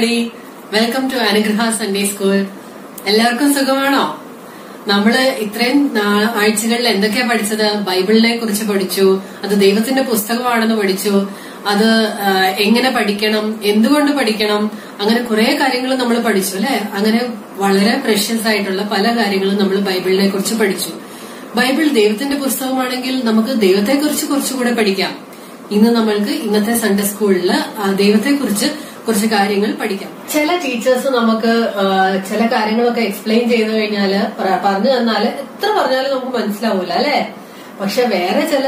everybody. Welcome to Anugraha Sunday School. എല്ലാവർക്കും സുഖമാണോ? നമ്മള് ഇത്രയും ആഴ്ചകളിൽ എന്തൊക്കെയാ പഠിച്ചത്? ബൈബിളിനെ കുറിച്ച് പഠിച്ചു, അത് ദൈവത്തിന്റെ പുസ്തകമാണെന്ന് പഠിച്ചു, അത് എങ്ങനെ പഠിക്കണം, എന്തുകൊണ്ട് പഠിക്കണം, അങ്ങനെ കുറെ കാര്യങ്ങൾ നമ്മൾ പഠിച്ചു അല്ലെ. അങ്ങനെ വളരെ പ്രഷ്യസ് ആയിട്ടുള്ള പല കാര്യങ്ങളും നമ്മൾ ബൈബിളിനെ കുറിച്ച് പഠിച്ചു. ബൈബിൾ ദൈവത്തിന്റെ പുസ്തകമാണെങ്കിൽ നമുക്ക് ദൈവത്തെക്കുറിച്ച് കുറച്ചുകൂടെ പഠിക്കാം. ഇന്ന് നമ്മൾക്ക് ഇന്നത്തെ സൺഡേ സ്കൂളില് ദൈവത്തെക്കുറിച്ച് കുറച്ച് കാര്യങ്ങൾ പഠിക്കാം. ചില ടീച്ചേഴ്സ് നമുക്ക് ചില കാര്യങ്ങളൊക്കെ എക്സ്പ്ലെയിൻ ചെയ്തു കഴിഞ്ഞാല് പറഞ്ഞു തന്നാല് എത്ര പറഞ്ഞാലും നമുക്ക് മനസ്സിലാവൂല അല്ലെ. പക്ഷെ വേറെ ചില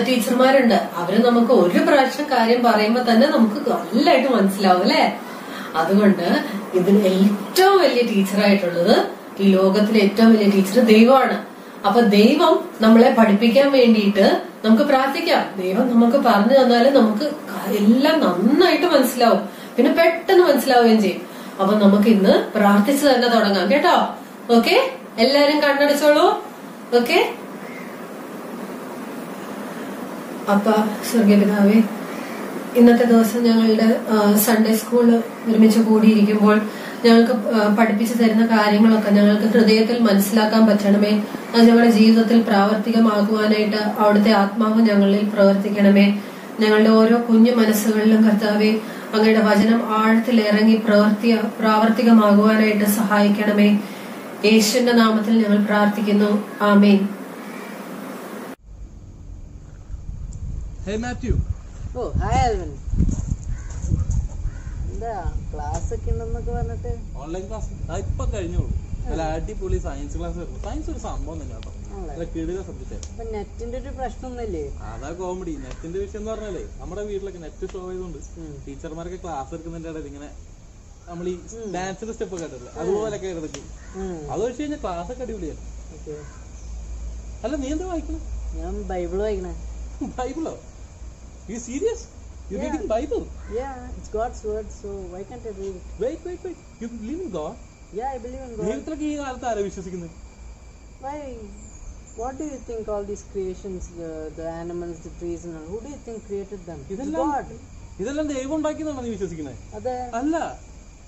ടീച്ചർമാരുണ്ട്, അവര് നമുക്ക് ഒരു പ്രാവശ്യം കാര്യം പറയുമ്പോ തന്നെ നമുക്ക് നല്ലതായിട്ട് മനസ്സിലാവും അല്ലെ. അതുകൊണ്ട് ഇതിന് ഏറ്റവും വലിയ ടീച്ചറായിട്ടുള്ളത്, ഈ ലോകത്തിലെ ഏറ്റവും വലിയ ടീച്ചർ ദൈവമാണ്. അപ്പൊ ദൈവം നമ്മളെ പഠിപ്പിക്കാൻ വേണ്ടിയിട്ട് നമുക്ക് പ്രാർത്ഥിക്കാം. ദൈവം നമുക്ക് പറഞ്ഞു തന്നാല് നമുക്ക് എല്ലാം നന്നായിട്ട് മനസ്സിലാവും, പിന്നെ പെട്ടെന്ന് മനസ്സിലാവുകയും ചെയ്യും. അപ്പൊ നമുക്ക് ഇന്ന് പ്രാർത്ഥിച്ചു തന്നെ തുടങ്ങാം കേട്ടോ. ഓക്കെ, എല്ലാരും കണ്ണടച്ചോളൂ. ഓക്കെ. അപ്പ സ്വർഗീയ പിതാവേ, ഇന്നത്തെ ദിവസം ഞങ്ങളുടെ സൺഡേ സ്കൂള് ഒരുമിച്ച് കൂടിയിരിക്കുമ്പോൾ ഞങ്ങൾക്ക് പഠിപ്പിച്ചു തരുന്ന കാര്യങ്ങളൊക്കെ ഞങ്ങൾക്ക് ഹൃദയത്തിൽ മനസ്സിലാക്കാൻ പറ്റണമേ. അത് ഞങ്ങളുടെ ജീവിതത്തിൽ പ്രാവർത്തികമാകുവാനായിട്ട് അവിടുത്തെ ആത്മാവ് ഞങ്ങളിൽ പ്രവർത്തിക്കണമേ. ഞങ്ങളുടെ ഓരോ കുഞ്ഞു മനസ്സുകളിലും കർത്താവെ അങ്ങയുടെ വചനം ആഴത്തിലിറങ്ങി പ്രാവർത്തികമാകുവാനായിട്ട് സഹായിക്കണമേ. യേശുവിന്റെ നാമത്തിൽ ഞങ്ങൾ പ്രാർത്ഥിക്കുന്നു. ആമേൻ. Hey Matthew. Oh, hi Alvin. എന്താ ക്ലാസ് ഒക്കെ ഉണ്ടെന്നൊക്കെ പറഞ്ഞിട്ട്? ഓൺലൈൻ ക്ലാസ് ഇപ്പൊ കഴിഞ്ഞോളൂ. നല്ല അടിപൊളി സയൻസ് ക്ലാസ്. സയൻസ് ഒരു സംഭവം തന്നെ കേട്ടോ. കിടുക സബ്ജക്റ്റ്. അപ്പൊ നെറ്റിന്റെ ഒരു പ്രശ്നമൊന്നുമില്ലേ? അതാ കോമഡി. നെറ്റിന്റെ വിഷയം എന്ന് പറഞ്ഞാലേ നമ്മുടെ വീട്ടിലൊക്കെ നെറ്റ് ഷോ ആയതുകൊണ്ട് ടീച്ചർമാരൊക്കെ ക്ലാസ് എടുക്കുന്നതിന്റെ ഇടയിൽ ഇങ്ങനെ നമ്മൾ ഈ ഡാൻസിന്റെ സ്റ്റെപ്പ് ഒക്കെ കേട്ടില്ലേ, അതുപോലൊക്കെ എടുക്കും. അത് വെച്ച് കഴിഞ്ഞാൽ ക്ലാസ് ഒക്കെ അടിപൊളിയാണ്. അല്ല, നീ എന്താ വായിക്കണം? ഞാൻ Bible വായിക്കണേ. ബൈബിളോ? You serious? You're reading Bible? Yeah, it's God's word, so why can't I read it? Wait. You believe in God? Yeah, I believe in God. ദൈവത്തിലൊക്കെ ഈ കാലത്ത് ആരാ വിശ്വസിക്കുന്നത്? Why? What do you think all these creations, the animals, the trees and all, who do you think created them? ഇതെല്ലാം ദൈവം ഉണ്ടാക്കിയതാണോ നീ വിശ്വസിക്കുന്നത്? അതെ. അല്ല,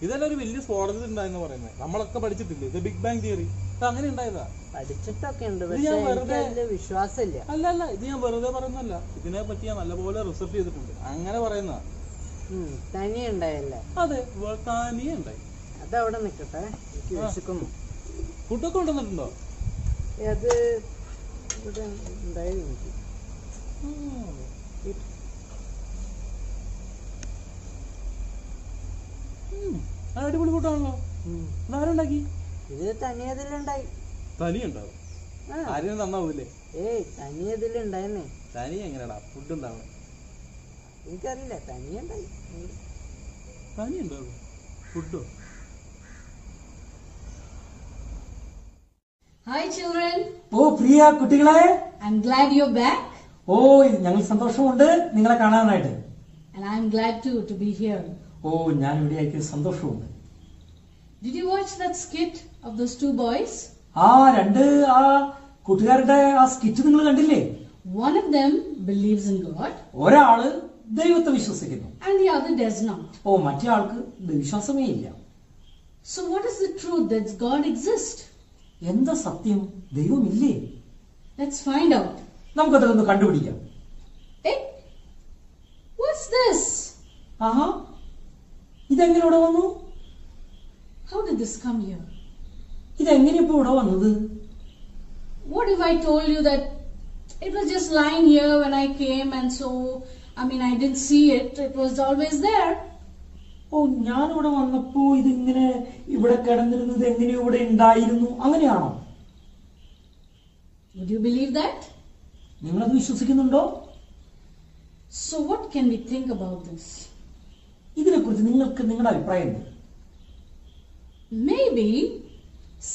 ഇതെല്ലാം ഒരു വലിയ സ്ഫോടനത്തിൽ ഉണ്ടായെന്ന് പറയുന്നത്. നമ്മളൊക്കെ പഠിച്ചിട്ടില്ലേ ദ ബിഗ് ബാങ് തിയറി? അങ്ങനെ ഉണ്ടായതാ. പഠിച്ചിട്ടൊക്കെ ഉണ്ട്, പക്ഷേ എനിക്ക് വിശ്വാസമില്ല. അല്ല, ഇത് ഞാൻ വെറുതെ പറയുന്നല്ല. ഇതിനെ പറ്റി ഞാൻ നല്ലപോലെ റിസർച്ച് ചെയ്തിട്ടുണ്ട്. അങ്ങനെ പറയുന്ന തനിയെ ഉണ്ടായല്ലേ? അതെ, തനിയെ ഉണ്ടായി. അതവിടെ നിക്കട്ടെ, എനിക്ക് വിശക്കുന്നു. ഫുഡൊക്കെ കൊണ്ടുവന്നിട്ടുണ്ടോ? അത് ഇവിടെ ഉണ്ടായിരുന്നു എനിക്ക്. അടിപൊളി ഫുഡാണല്ലോ. ആരുണ്ടാക്കി? ഇത് തനിയതിലുണ്ടായി. തനിയുണ്ടാവും? ആരെയും നന്നാവൂലേ? ഏയ്, തനിയതിലുണ്ടായിരുന്നേ. തനി എങ്ങനെയാടാ ഫുഡ് ഉണ്ടാവണേ? എനിക്കറിയില്ല, തനിയുണ്ടായി. തനിയുണ്ടാവും ഫുഡോ? Hi children. പ്രിയ കുട്ടികളെ, I'm glad you're back. ഞങ്ങൾ സന്തോഷമുണ്ട് നിങ്ങളെ കാണാനായിട്ട്. And I'm glad too to be here. ഞാൻ ഇവിടെ ആയിട്ട് സന്തോഷമുണ്ട്. Did you watch that skit of those two boys? രണ്ട് കൂട്ടുകാരുടെ ആ സ്കിറ്റ് നിങ്ങൾ കണ്ടില്ലേ? One of them believes in God. ഒരാള് ദൈവത്തെ വിശ്വസിക്കുന്നു. And the other does not. മറ്റേ ആൾക്ക് വിശ്വാസമേ ഇല്ല. So what is the truth? Does God exist? എന്താ സത്യം? ദൈവമില്ലേ? Let's find out. നമുക്കതൊന്ന് കണ്ടുപിടിക്കാം. Hey, what's this? ഇതെങ്ങനെ ഇവിടെ വന്നു? How did this come here? ഇതെങ്ങനെ ഇപ്പൊ ഇവിടെ വന്നത്? What if I told you that it was just lying here when I came, and so I didn't see it. It was always there. ഞാനിവിടെ വന്നപ്പോ ഇതിങ്ങനെ ഇവിടെ കിടന്നിരുന്നത് എങ്ങനെയോ ഇവിടെ ഉണ്ടായിരുന്നു, അങ്ങനെയാണോ? Would you believe that? നിങ്ങളത് വിശ്വസിക്കുന്നുണ്ടോ? So what can we think about this? ഇതിനെക്കുറിച്ച് നിങ്ങൾക്ക് നിങ്ങളുടെ അഭിപ്രായം എന്താ? Maybe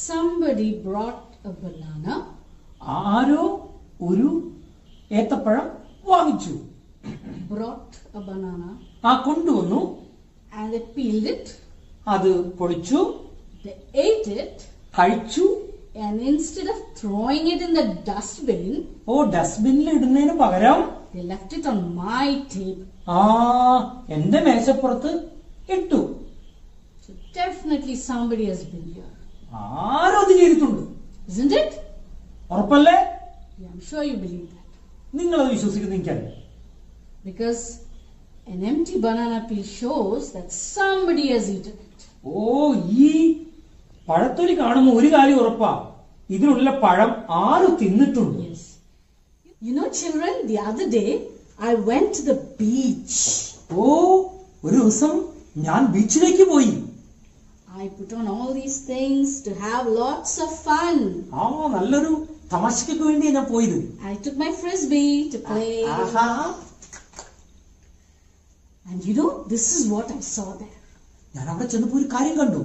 somebody brought a banana. ആരോ ഒരു ഏത്തപ്പഴം വാങ്ങിച്ചു. Brought a banana. കൊണ്ടുവന്നു. And they peeled it. അത് പൊളിച്ചു. They ate it. കഴിച്ചു. And instead of throwing it in the dustbin, ഡസ്റ്റ്ബിനിൽ ഇടുന്നതിന് പകരം they left it on my table. എന്റെ മേശപ്പുറത്ത് ഇട്ടു. So definitely somebody has been here. ആരോ അത് ചെയ്തിട്ടുണ്ട്. Isn't it? ഉറപ്പല്ലേ? Yeah, I'm sure you believe that. നിങ്ങളത് വിശ്വസിക്കുന്ന എനിക്കറിയാം. Because an empty banana peel shows that somebody has eaten it. ഓ, ഈ പഴത്തൊലി കാണുമ്പോ ഒരു കാര്യം ഉറപ്പാ, ഇതിനുള്ള പഴം ആരോ തിന്നിട്ടുണ്ട്. Yes. You know, children, the other day I went to the beach. ഓ, ഒരു ദിവസം ഞാൻ ബീച്ചിലേക്ക് പോയി. I put on all these things to have lots of fun. ആ, നല്ലൊരു തമാശയ്ക്ക് വേണ്ടിയാ ഞാൻ പോയത്. I took my frisbee to play. Aaha. And you know, this is what I saw there. ഞാൻ അവിടെ ചെന്നപ്പോ ഒരു കാര്യം കണ്ടു.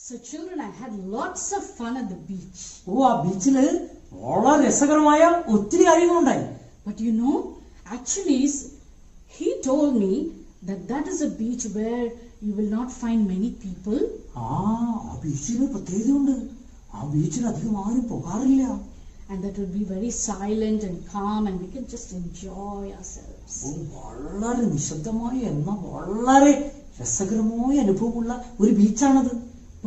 So children, I had lots of fun at the beach. ഓ, ആ ബീച്ചില് വളരെ രസകരമായ ഒത്തിരി കാര്യങ്ങളുണ്ടായി. But you know, actually, he told me that that is a beach where you will not find many people. ആ ബീച്ചിന് പ്രത്യേകതയുണ്ട്. ആ ബീച്ചിൽ അധികം ആരും പോകാറില്ല. And that will be very silent and calm and we can just enjoy ourselves. ഓ, വളരെ നിശബ്ദമായ എന്നാൽ വളരെ രസകരമായ അനുഭവമുള്ള ഒരു ബീച്ചാണത്.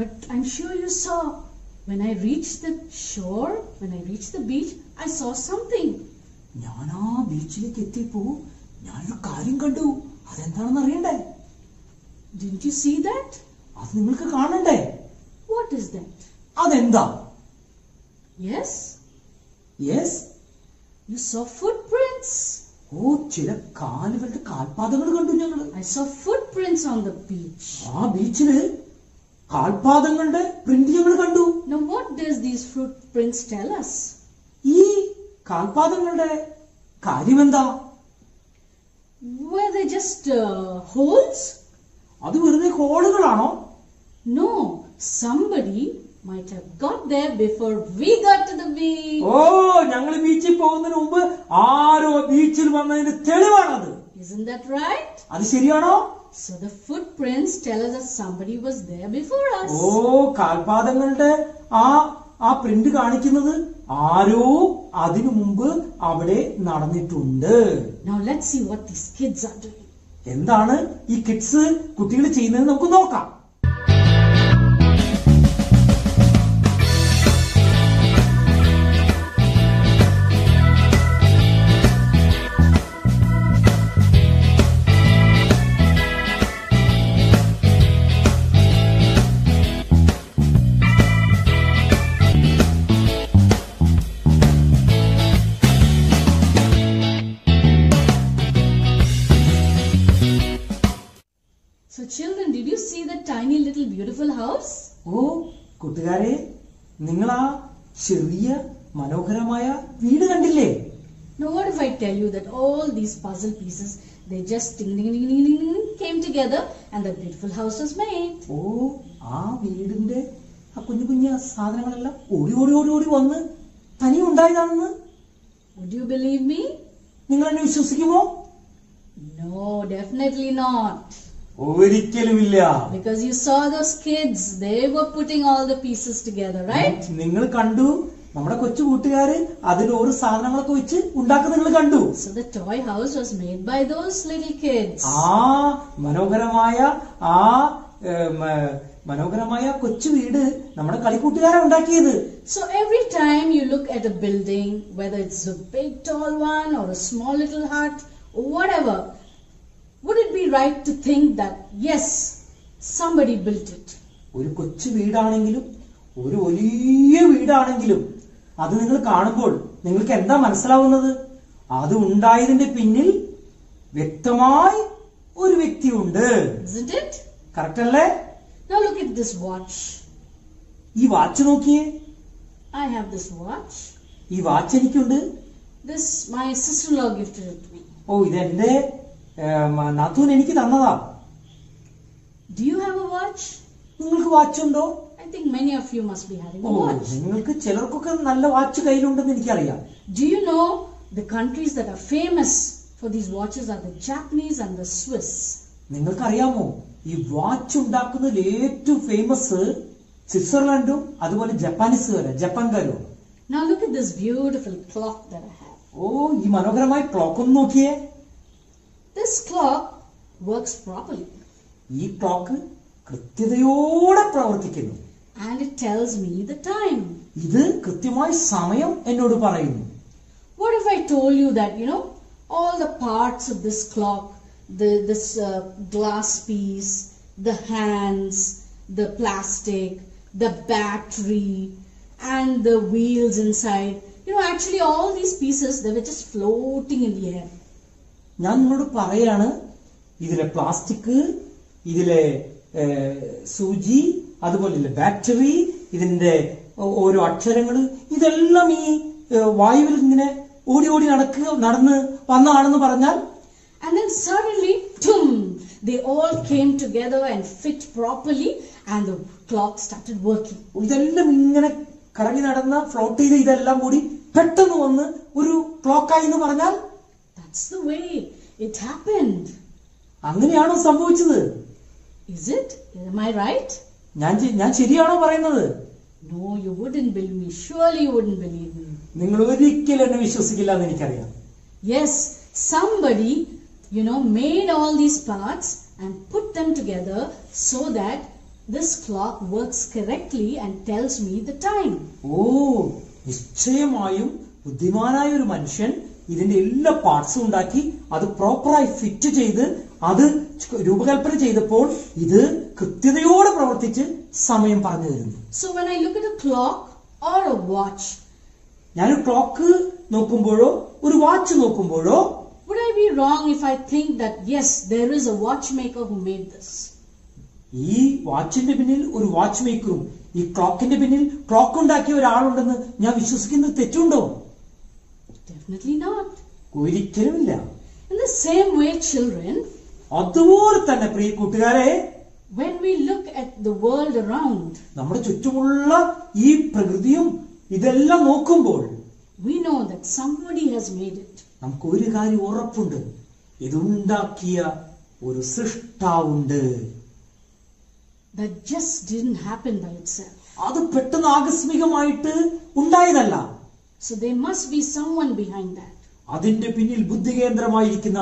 But I'm sure you saw, when I reached the shore, when I reached the beach, I saw something. ഞാൻ ആ ബീച്ചിലേക്ക് എത്തിയപ്പോ ഞാനൊരു കാര്യം കണ്ടു. അതെന്താണെന്ന് അറിയണ്ടേ? Didn't you see that? അത് നിങ്ങൾക്ക് കാണണ്ടേ? What is that? അതെന്താ? Yes? Yes. You saw footprints. ഓ, ചില കാലുകളുടെ കാൽപാദങ്ങൾ കണ്ടു ഞങ്ങൾ. I saw footprints on the beach. ആ ബീച്ചില് കാൽപാദങ്ങളുടെ പ്രിന്റ് ഞങ്ങൾ കണ്ടു. Now what does these footprints tell us? ഈ കാൽപാദങ്ങളുടെ കാര്യമെന്താ? Were they just holes? അത് വെറുതെ ഹോളുകളാണോ? No, somebody might have got there before we got to the beach. ഓ, ഞങ്ങൾ ബീച്ചിൽ പോകുന്നതിന് മുമ്പ് ആരോ ബീച്ചിൽ വന്നതിന്റെ തെളിവാണത്. Isn't that right? അത് ശരിയാണോ? So the footprints tell us that somebody was there before us. ഓ, കാൽപാദങ്ങളുടെ ആ പ്രിന്റ് കാണിക്കുന്നത് ആരോ അതിനു മുമ്പ് അവിടെ നടന്നിട്ടുണ്ട്. Now let's see what these kids are doing. എന്താണ് ഈ കിഡ്സ് കുട്ടികൾ ചെയ്യുന്നത് നമുക്ക് നോക്കാം. So children, did you see that tiny little beautiful house? ഓ, കൂട്ടുകാരെ, നിങ്ങൾ ആ ചെറിയ മനോഹരമായ വീട് കണ്ടില്ലേ? Now what if I tell you that all these puzzle pieces, they just ding ding ding ding ding ding came together and that beautiful house was made? ഓ, ആ വീടിന്റെ ആ കുഞ്ഞു കുഞ്ഞു സാധനങ്ങളെല്ലാം ഓടി ഓടി ഓടി ഓടി വന്ന് തനിയെ ഉണ്ടായതാണെന്ന് Would you believe me? നിങ്ങൾ എന്നെ വിശ്വസിക്കുമോ? No, definitely not. ഒരിക്കലുമില്ല. Because you saw those kids, they were putting all the pieces together, right? നിങ്ങൾ കണ്ടു, നമ്മുടെ കൊച്ചു കൂട്ടുകാര് അതിൽ ഓരോ സാധനങ്ങളൊക്കെ വെച്ച് ഉണ്ടാക്കുന്ന നിങ്ങൾ കണ്ടു. So the toy house was made by those little kids. ആ മനോഹരമായ കൊച്ചു വീട് നമ്മുടെ കളിക്കൂട്ടുകാരാണ് ഉണ്ടാക്കിയത്. So every time you look at a building, whether it's a big tall one or a small little hut or whatever, would it be right to think that yes, somebody built it? ഒരു കൊച്ചു വീടാണെങ്കിലും ഒരു വലിയ വീടാണെങ്കിലും അത് നിങ്ങൾ കാണുമ്പോൾ നിങ്ങൾക്ക് എന്താ മനസ്സിലാവുന്നത്? അത് ഉണ്ടായതിന്റെ പിന്നിൽ വ്യക്തമായി ഒരു വ്യക്തിയുണ്ട്. Isn't it? കറക്റ്റ് അല്ലേ? Now look at this watch. ഈ വാച്ച് നോക്കിയേ. I have this watch. ഈ വാച്ച് എനിക്കുണ്ട്. This my sister-in-law gifted it to me. ഓ, ഇതെന്റെ നാത്തൂൻ എനിക്ക് തന്നതാ. Do you have a watch? നിങ്ങൾക്ക് വാച്ചുണ്ടോ? I think many of you must be having oh, a watch. നിങ്ങൾക്ക് ചിലർക്കൊക്കെ നല്ല വാച്ച് കയ്യിലുണ്ടെന്ന് എനിക്കറിയാം. Do you know the countries that are famous for these watches are the Japanese and the Swiss? നിങ്ങൾക്കറിയാമോ ഈ watch ഉണ്ടാക്കുന്നതിൽ ഏറ്റവും famous സ്വിറ്റ്സർലൻഡും അതുപോലെ ജപ്പാൻകാരും. Now look at this beautiful clock that I have. ഓ, ഈ മനോഹരമായ ക്ലോക്ക് ഒന്ന് നോക്കിയേ. This clock works properly ഈ clock കൃത്യതയോടെ പ്രവർത്തിക്കുന്നു. and it tells me the time. ഇത് കൃത്യമായി സമയം എന്നോട് പറയുന്നു. What if I told you that, all the parts of this clock, this glass piece, the hands, the plastic, the battery, and the wheels inside, actually all these pieces, they were just floating in the air. ഞാൻ നിങ്ങളോട് പറയാണ്, ഇതിലെ plastic, ഇതിലെ സൂചി, അതുപോലെ battery, ഇതിന്റെ ഓരോ അക്ഷരങ്ങള്, ഇതെല്ലാം ഈ വായുവിൽ ഇങ്ങനെ ഓടി ഓടി നടന്ന് വന്നതാണെന്ന് പറഞ്ഞാൽ, and then suddenly, boom, they all came together and fit properly and the clock started working. ഇതെല്ലാം ഇങ്ങനെ കറങ്ങി നടന്ന ഫ്ലോട്ട് ചെയ്ത് ഇതെല്ലാം കൂടി പെട്ടെന്ന് വന്ന് ഒരു ക്ലോക്കായി എന്ന് പറഞ്ഞാൽ, that's the way it happened. അങ്ങനെയാണോ സംഭവിച്ചത്? Is it? Am I right? ഞാൻ ശരിയാണോ പറയുന്നത്? No, you wouldn't believe me. Surely you wouldn't believe me. നിങ്ങൾ ഒരിക്കലും എന്നെ വിശ്വസിക്കില്ല എന്ന് എനിക്കറിയാം. Yes, somebody, made all these parts and put them together so that this clock works correctly and tells me the time. ഓ, നിശ്ചയമായും ബുദ്ധിമാനായ ഒരു മനുഷ്യൻ ഇതിന്റെ എല്ലാ പാർട്സും ഉണ്ടാക്കി അത് പ്രോപ്പറായി ഫിറ്റ് ചെയ്ത് അത് രൂപകൽപ്പന ചെയ്തപ്പോൾ ഇത് കൃത്യതയോടെ പ്രവർത്തിച്ച് സമയം പറഞ്ഞു തരുന്നു. So when I look at a clock or a watch, ഞാനൊരു ക്ലോക്ക് നോക്കുമ്പോഴോ ഒരു watch നോക്കുമ്പോഴോ, would I be wrong if I think that yes, there is a watchmaker who made this? ഈ വാച്ചിന്റെ പിന്നിൽ ഒരു വാച്ച് മേക്കറും ഈ ക്ലോക്കിന്റെ പിന്നിൽ ക്ലോക്ക് ഉണ്ടാക്കിയ ഒരാളുണ്ടെന്ന് ഞാൻ വിശ്വസിക്കുന്നത് തെറ്റുണ്ടോ? Definitely not. ഒരിക്കലുമില്ല. In the same way, children, അതുപോലെ തന്നെ പ്രിയ കൂട്ടുകാരെ, when we look at the world around, നമ്മുടെ ചുറ്റുമുള്ള ഈ പ്രകൃതിയും ഇതെല്ലാം നോക്കുമ്പോൾ we know that somebody has made it. നമുക്ക് ഒരു കാര്യം ഉറപ്പുണ്ട്, ഇതുണ്ടാക്കിയ ഒരു സൃഷ്ടാവുണ്ട്. That just didn't happen by itself. അത് പെട്ടെന്ന് ആകസ്മികമായിട്ട് ഉണ്ടായതല്ല. So there must be someone behind that. അതിന്റെ പിന്നിൽ ബുദ്ധികേന്ദ്രമായിരിക്കുന്ന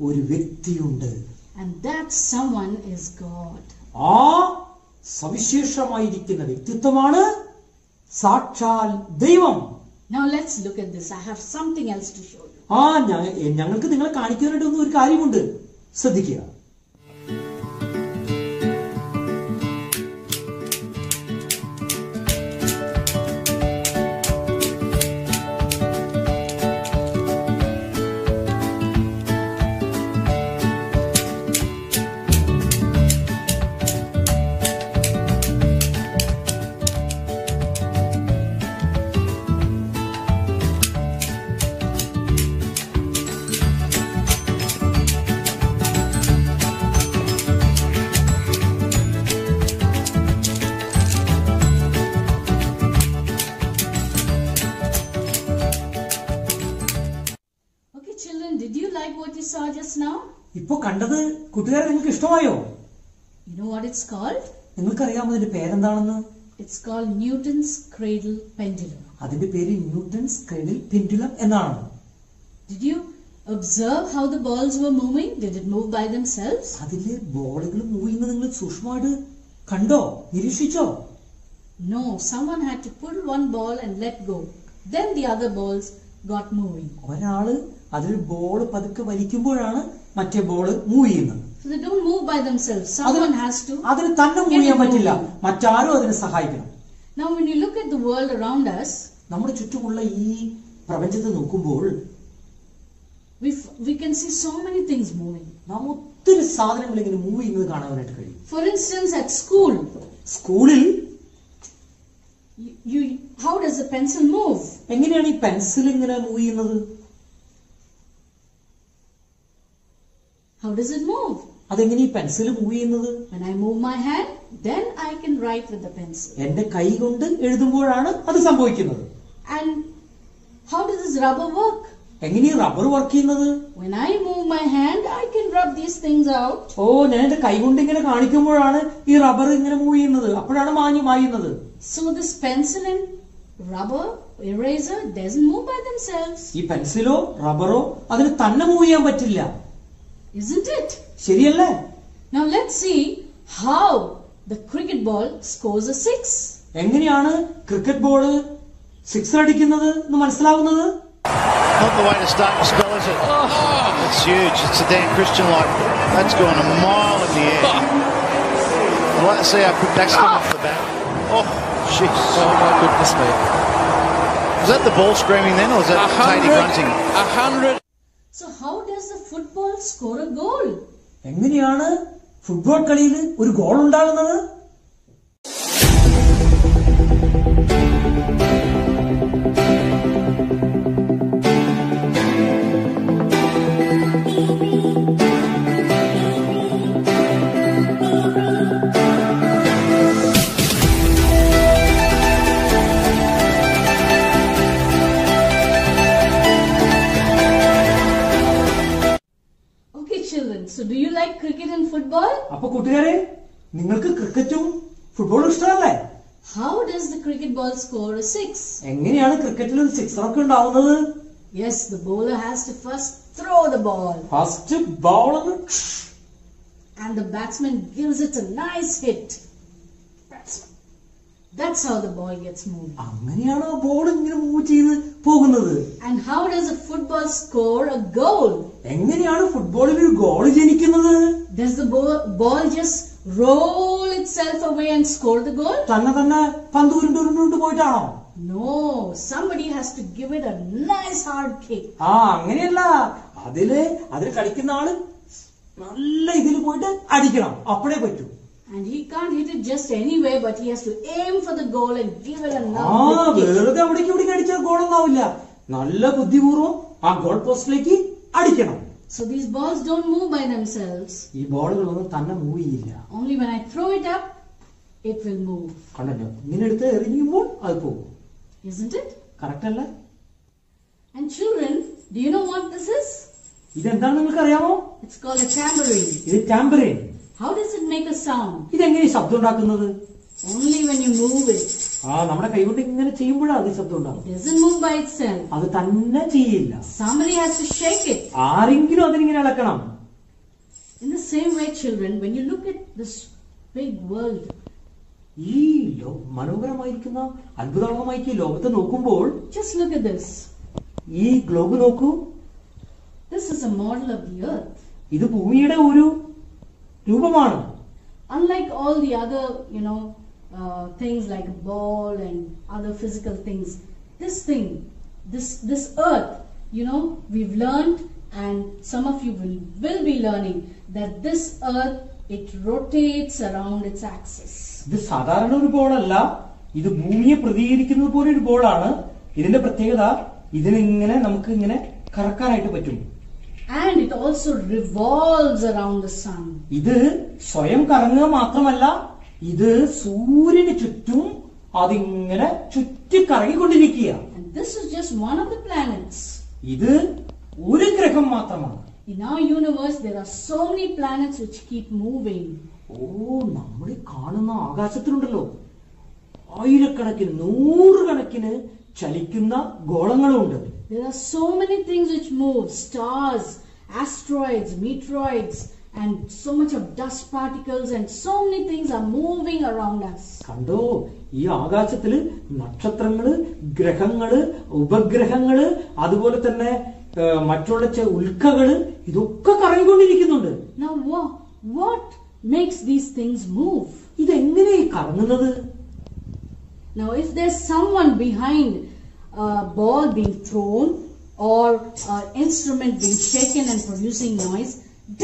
ഒരു വ്യക്തിയുണ്ട്. And that someone is God. ആ സവിശേഷമായിരിക്കുന്ന വ്യക്തിത്വമാണ് സാക്ഷാൽ ദൈവം. Now let's look at this. I have something else to show you. ഞങ്ങൾക്ക് നിങ്ങളെ കാണിക്കാനായിട്ട് ഒരു കാര്യമുണ്ട്, ശ്രദ്ധിക്കുക. ഇപ്പൊ കണ്ടത് കൂട്ടുകാരെ നിങ്ങൾക്ക് ഇഷ്ടമായോ? You know what it's called? നിങ്ങൾക്കറിയാമോ അതിന്റെ പേരെന്താണെന്ന്? It's called Newton's cradle pendulum. അതിന്റെ പേര് ന്യൂട്ടൺസ് ക്രേഡിൽ പെൻഡുലം എന്നാണ്. Did you observe how the balls were moving? Did it move by themselves? അതിലെ ബോളുകൾ മൂവ് ചെയ്യുന്നത് നിങ്ങൾ സൂക്ഷ്മമായിട്ട് കണ്ടോ, നിരീക്ഷിച്ചോ? No, someone had to pull one ball and let go. Then the other balls got moving. ഒരാള് അതിൽ ball പതുക്കെ വലിക്കുമ്പോഴാണ് മറ്റേ ball move ചെയ്യുന്നത്. So they don't move by themselves. Someone has to. അതിന് തന്നെ മൂവ് ചെയ്യാൻ പറ്റില്ല, മറ്റാരും അതിനെ സഹായിക്കണം. Now when you look at the world around us, നമ്മുടെ ചുറ്റുമുള്ള ഈ പ്രപഞ്ചത്തെ നോക്കുമ്പോൾ we can see so many things moving. നാം ഒത്തിരി സാധനങ്ങൾ ഇങ്ങനെ മൂവ് ചെയ്യുന്നത് കാണാനായിട്ട് കഴിയും. For instance, at school, സ്കൂളിൽ how does the pencil move? എങ്ങനെയാണ് ഈ പെൻസിൽ ഇങ്ങനെ മൂവ് ചെയ്യുന്നത്? How does it move? അതെങ്ങനെ ഈ പെൻസിൽ മൂവ് ചെയ്യുന്നത്? When I move my hand, then I can write with the pencil. എന്റെ കൈ കൊണ്ട് എഴുതുമ്പോഴാണ് അത് സംഭവിക്കുന്നത്. And how does this rubber work? എങ്ങനെയാ റബ്ബർ വർക്ക് ചെയ്യുന്നത്? When I move my hand, I can rub these things out. ഓ, ഞാൻ എന്റെ കൈകൊണ്ട് ഇങ്ങനെ കാണിക്കുമ്പോഴാണ് ഈ റബ്ബർ ഇങ്ങനെ മൂവ് ചെയ്യുന്നത്, അപ്പോഴാണ് മായുന്നത്. So this pencil and rubber eraser doesn't move by themselves, ഈ പെൻസിലോ റബ്ബറോ അതിന് തന്നെ മൂവ് ചെയ്യാൻ പറ്റില്ല, isn't it? ശരിയല്ലേ? Now let's see how the cricket ball scores a 6. എങ്ങനെയാണ് ക്രിക്കറ്റ് ബോള് സിക്സ് അടിക്കുന്നത് എന്ന് മനസ്സിലാവുന്നത്? Not the way to start the spell, is it? Oh, it's huge. It's a Dan Christian like. That's gone a mile in the air. I'd like to see how quick that's come off the bat. Oh, jeez. Oh my goodness me. Was that the ball screaming then, or was that Tatey grunting? 100. So how does the football score a goal? എങ്ങനെയാണ് football കളിയിൽ ഒരു goal ഉണ്ടാകുന്നത്? Okay children, so do you like cricket and football? അപ്പൊ കൂട്ടുകാരെ, നിങ്ങൾക്ക് ക്രിക്കറ്റും ഫുട്ബോളും ഇഷ്ടമല്ലേ? How does the cricket ball score a 6? എങ്ങനെയാണ് ക്രിക്കറ്റിൽ ഒരു സിക്സറൊക്കെ ഉണ്ടാവുന്നത്? Yes, the bowler has to first throw the ball first ball and the batsman gives it a nice hit. That's how the ball gets moved. അങ്ങനെയാണ് ആ ball ഇങ്ങനെ move ചെയ്ത് പോകുന്നത്. And how does a football score a goal? എങ്ങനെയാണ് ഫുട്ബോളിൽ ഒരു goal ജനിക്കുന്നത്? Does the ball just roll itself away and score the goal? തന്നെ പന്ത് ഉരുണ്ടുരുണ്ട് പോയിട്ടാണോ? No, somebody has to give it a nice hard kick. അങ്ങനെയല്ല, അതില് കളിക്കുന്ന ആള് നല്ല ഇതിൽ പോയിട്ട് അടിക്കണം, അപ്പോഴേ പറ്റൂ. And he can't hit it just anyway, but he has to aim for the goal and give it a nice kick. വെറുതെ അവിടേക്ക് ഇവിടേക്ക് അടിച്ചാൽ ഗോളൊന്നാവില്ല, നല്ല ബുദ്ധിപൂർവ്വം ആ ഗോൾ പോസ്റ്റിലേക്ക് അടിക്കണം. So these balls don't move by themselves. ഈ ബോളുകളൊന്നും തന്നെ മൂവ് ചെയ്യില്ല. Only when I throw it up, it will move. കണ്ടോ, ഇങ്ങനെ എടുത്ത് എറിയുമ്പോൾ അത് പോകും. Isn't it? കറക്റ്റ് അല്ലേ? And children, do you know what this is? ഇതെന്താണ് നിങ്ങൾക്ക് അറിയാമോ? It's called a tambourine. ഇത് Tamborine. How does it make a sound? ഇതെങ്ങനെ ശബ്ദം ഉണ്ടാക്കുന്നത്? Only when you move it. നമ്മുടെ കൈകൊണ്ട് ഇങ്ങനെ ചെയ്യുമ്പോഴാണ് അത് ശബ്ദം ഉണ്ടാകും. It doesn't move by itself. അത് തന്നെ ചെയ്യില്ല, Somebody has to shake it. ആരെങ്കിലും അതിനിങ്ങനെ ഇളക്കണം. In the same way, children, when you look at this big world, ഈ മനോഹരമായിരിക്കുന്ന അത്ഭുതമായിരിക്കും ലോകത്തെ നോക്കുമ്പോൾ, just look at this. ഈ ഗ്ലോബ് നോക്കൂ. This is a model of the earth. ഇത് ഭൂമിയുടെ ഒരു രൂപമാണ്. Unlike all the other, things like a ball and other physical things, this earth, we've learned, and some of you will be learning that this earth, it rotates around its axis. ഇത് സാധാരണ ഒരു ബോളല്ല, ഇത് ഭൂമിയെ പ്രതികരിക്കുന്നത് പോലെ ഒരു ബോളാണ്. ഇതിന്റെ പ്രത്യേകത, ഇതിനിങ്ങനെ നമുക്ക് ഇങ്ങനെ കറക്കാനായിട്ട് പറ്റും. And it also revolves around the sun. ഇത് സ്വയം കറങ്ങുക മാത്രമല്ല, ഇത് സൂര്യന് ചുറ്റും അതിങ്ങനെ ചുറ്റി കറങ്ങിക്കൊണ്ടിരിക്കുക. And this is just one of the planets. ഇത് ഒരു ഗ്രഹം മാത്രമാണ്. In our universe, there are so many planets which keep moving. നമ്മൾ കാണുന്ന ആകാശത്തിലുണ്ടല്ലോ, ആയിരക്കണക്കിന് നൂറുകണക്കിന് ചലിക്കുന്ന ഗോളങ്ങളുണ്ട്. There are so many things which move, stars, asteroids, meteoroids, and so much of dust particles, and so many things are moving around us. കണ്ടോ, ഈ ആകാശത്തില് നക്ഷത്രങ്ങള്, ഗ്രഹങ്ങള്, ഉപഗ്രഹങ്ങള്, അതുപോലെ തന്നെ മറ്റുള്ള ഉൽക്കകള്, ഇതൊക്കെ കറങ്ങിക്കൊണ്ടിരിക്കുന്നുണ്ട്. Now what makes these things move? ഇതെങ്ങനെ കറങ്ങുന്നത്? Now if there's someone behind a ball being thrown or an instrument being shaken and producing noise,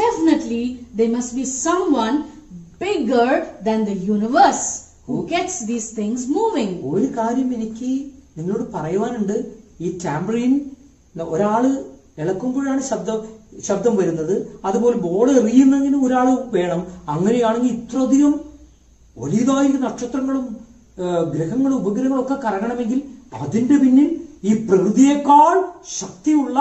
definitely there must be someone bigger than the universe who gets these things moving. ഒരു കാര്യം എനിക്ക് നിങ്ങളോട് പറയുവാനുണ്ട്. ഈ Tamborine ഒരാള് ഇളക്കുമ്പോഴാണ് ശബ്ദം വരുന്നത്, അതുപോലെ ball എറിയുന്നതിന് ഒരാൾ വേണം. അങ്ങനെയാണെങ്കിൽ ഇത്രയധികം വലിയതായിരിക്കും നക്ഷത്രങ്ങളും ഗ്രഹങ്ങളും ഉപഗ്രഹങ്ങളും ഒക്കെ കറങ്ങണമെങ്കിൽ അതിന്റെ പിന്നിൽ ഈ പ്രകൃതിയേക്കാൾ ശക്തിയുള്ള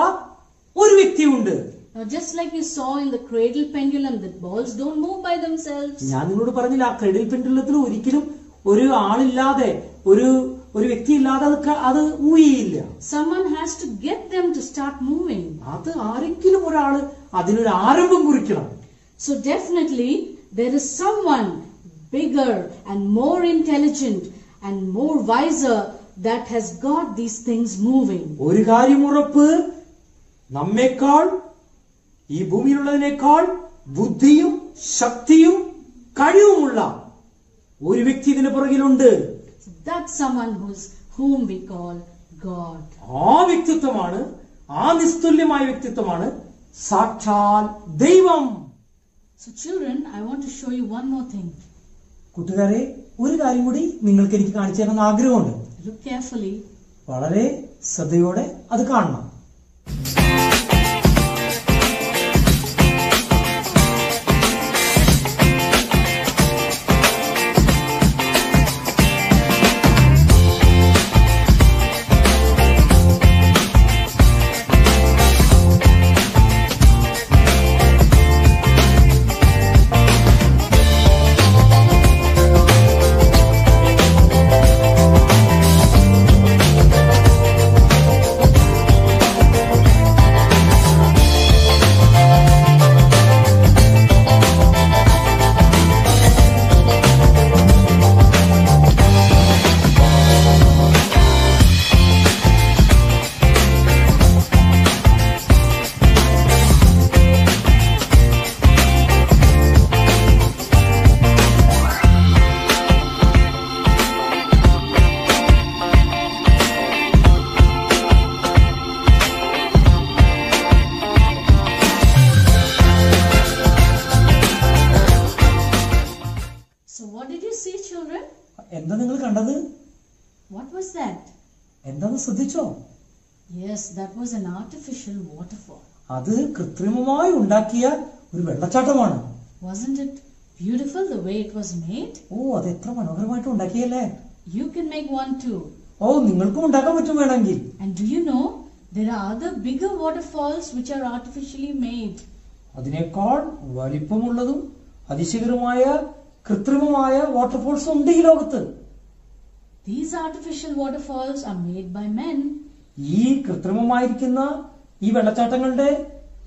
ഒരു വ്യക്തിയുണ്ട്. Now, just like you saw in the cradle pendulum, that balls don't move by themselves. ഞാൻ നിങ്ങളോട് പറഞ്ഞില്ല, ആ ക്രെഡിൽ പെൻഡുലത്തിൽ ഒരിക്കലും ഒരു ആളില്ലാതെ ഒരു വ്യക്തി ഇല്ലാതെ അത് മൂവ് ചെയ്യില്ല. Someone has to get them to start moving. അത് ആരെങ്കിലും ഒരാള് അതിനൊരു ആരംഭം കുറിക്കണം. So definitely there is someone bigger and more intelligent and more wiser that has got these things moving. ഒരു കാര്യം ഉറപ്പ്, നമ്മേക്കാൾ ഈ ഭൂമിയിലുള്ളതിനേക്കാൾ ബുദ്ധിയും ശക്തിയും കഴിവുമുള്ള ഒരു വ്യക്തി ഇതിന് പുറകിലുണ്ട്. So that's someone whom we call God. ആ വ്യക്തിത്വമാണ്, ആ നിസ്തുല്യമായ വ്യക്തിത്വമാണ് സാക്ഷാൽ ദൈവം. So children, I want to show you one more thing. കൂട്ടുകാരെ, ഒരു കാര്യം കൂടി നിങ്ങൾക്ക് എനിക്ക് കാണിച്ചു തരണമെന്ന് ആഗ്രഹമുണ്ട്. Look carefully. വളരെ ശ്രദ്ധയോടെ അത് കാണണം. എന്താ നിങ്ങൾ കണ്ടത്? What was that? എന്താന്ന് ശ്രദ്ധിച്ചോ? Yes, that was an artificial waterfall. അത് കൃത്രിമമായി ഉണ്ടാക്കിയ ഒരു വെള്ളച്ചാട്ടമാണ്. Wasn't it beautiful the way it was made? ഓ, അത് എത്ര മനോഹരമായിട്ട് ഉണ്ടാക്കിയല്ലേ. You can make one too. ഓ, നിങ്ങൾക്കും ഉണ്ടാക്കാൻ പറ്റും വേണമെങ്കിൽ. And do you know there are other bigger waterfalls which are artificially made? അതിനേക്കാൾ വലിപ്പമുള്ളതും അതിശയകരമായ കൃത്രിമമായ വാട്ടർഫോൾസ് ഉണ്ട് ഈ ലോകത്ത്. These artificial waterfalls are made by men. ഈ കൃത്രിമമായിരിക്കുന്ന ഈ വെള്ളച്ചാട്ടങ്ങളുടെ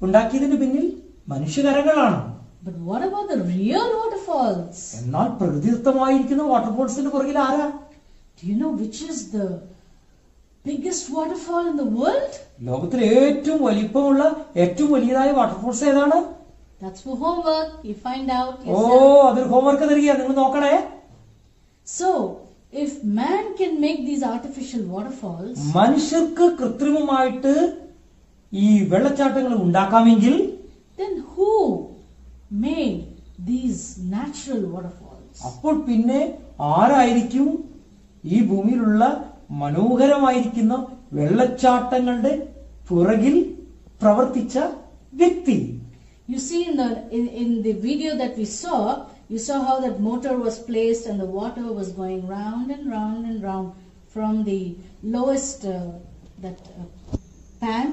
ഉണ്ടാക്കിയതിന് പിന്നിൽ മനുഷ്യകരങ്ങളാണ്. But what about the real waterfalls? എന്നാൽ പ്രകൃതിദത്തമായിരിക്കുന്ന വാട്ടർഫോൾസിന്റെ പുറകിൽ ആരാ? Do you know which is the biggest waterfall in the world? ലോകത്തിലെ ഏറ്റവും വലിപ്പമുള്ള ഏറ്റവും വലിയതായ വാട്ടർഫോൾസ് ഏതാണ്? That's for homework. You find out oh, yourself. അതൊരു ഹോംവർക്ക് തരിക, നിങ്ങൾ നോക്കണേ. So, if man can make these artificial waterfalls, മനുഷ്യർക്ക് കൃത്രിമമായിട്ട് ഈ വെള്ളച്ചാട്ടങ്ങൾ ഉണ്ടാക്കാമെങ്കിൽ then who made these natural waterfalls? അപ്പോൾ പിന്നെ ആരായിരിക്കും ഈ ഭൂമിയിലുള്ള മനോഹരമായിരിക്കുന്ന വെള്ളച്ചാട്ടങ്ങളുടെ പുറകിൽ പ്രവർത്തിച്ച വ്യക്തി? You see in the video that we saw, you saw how that motor was placed and the water was going round and round and round from the lowest pan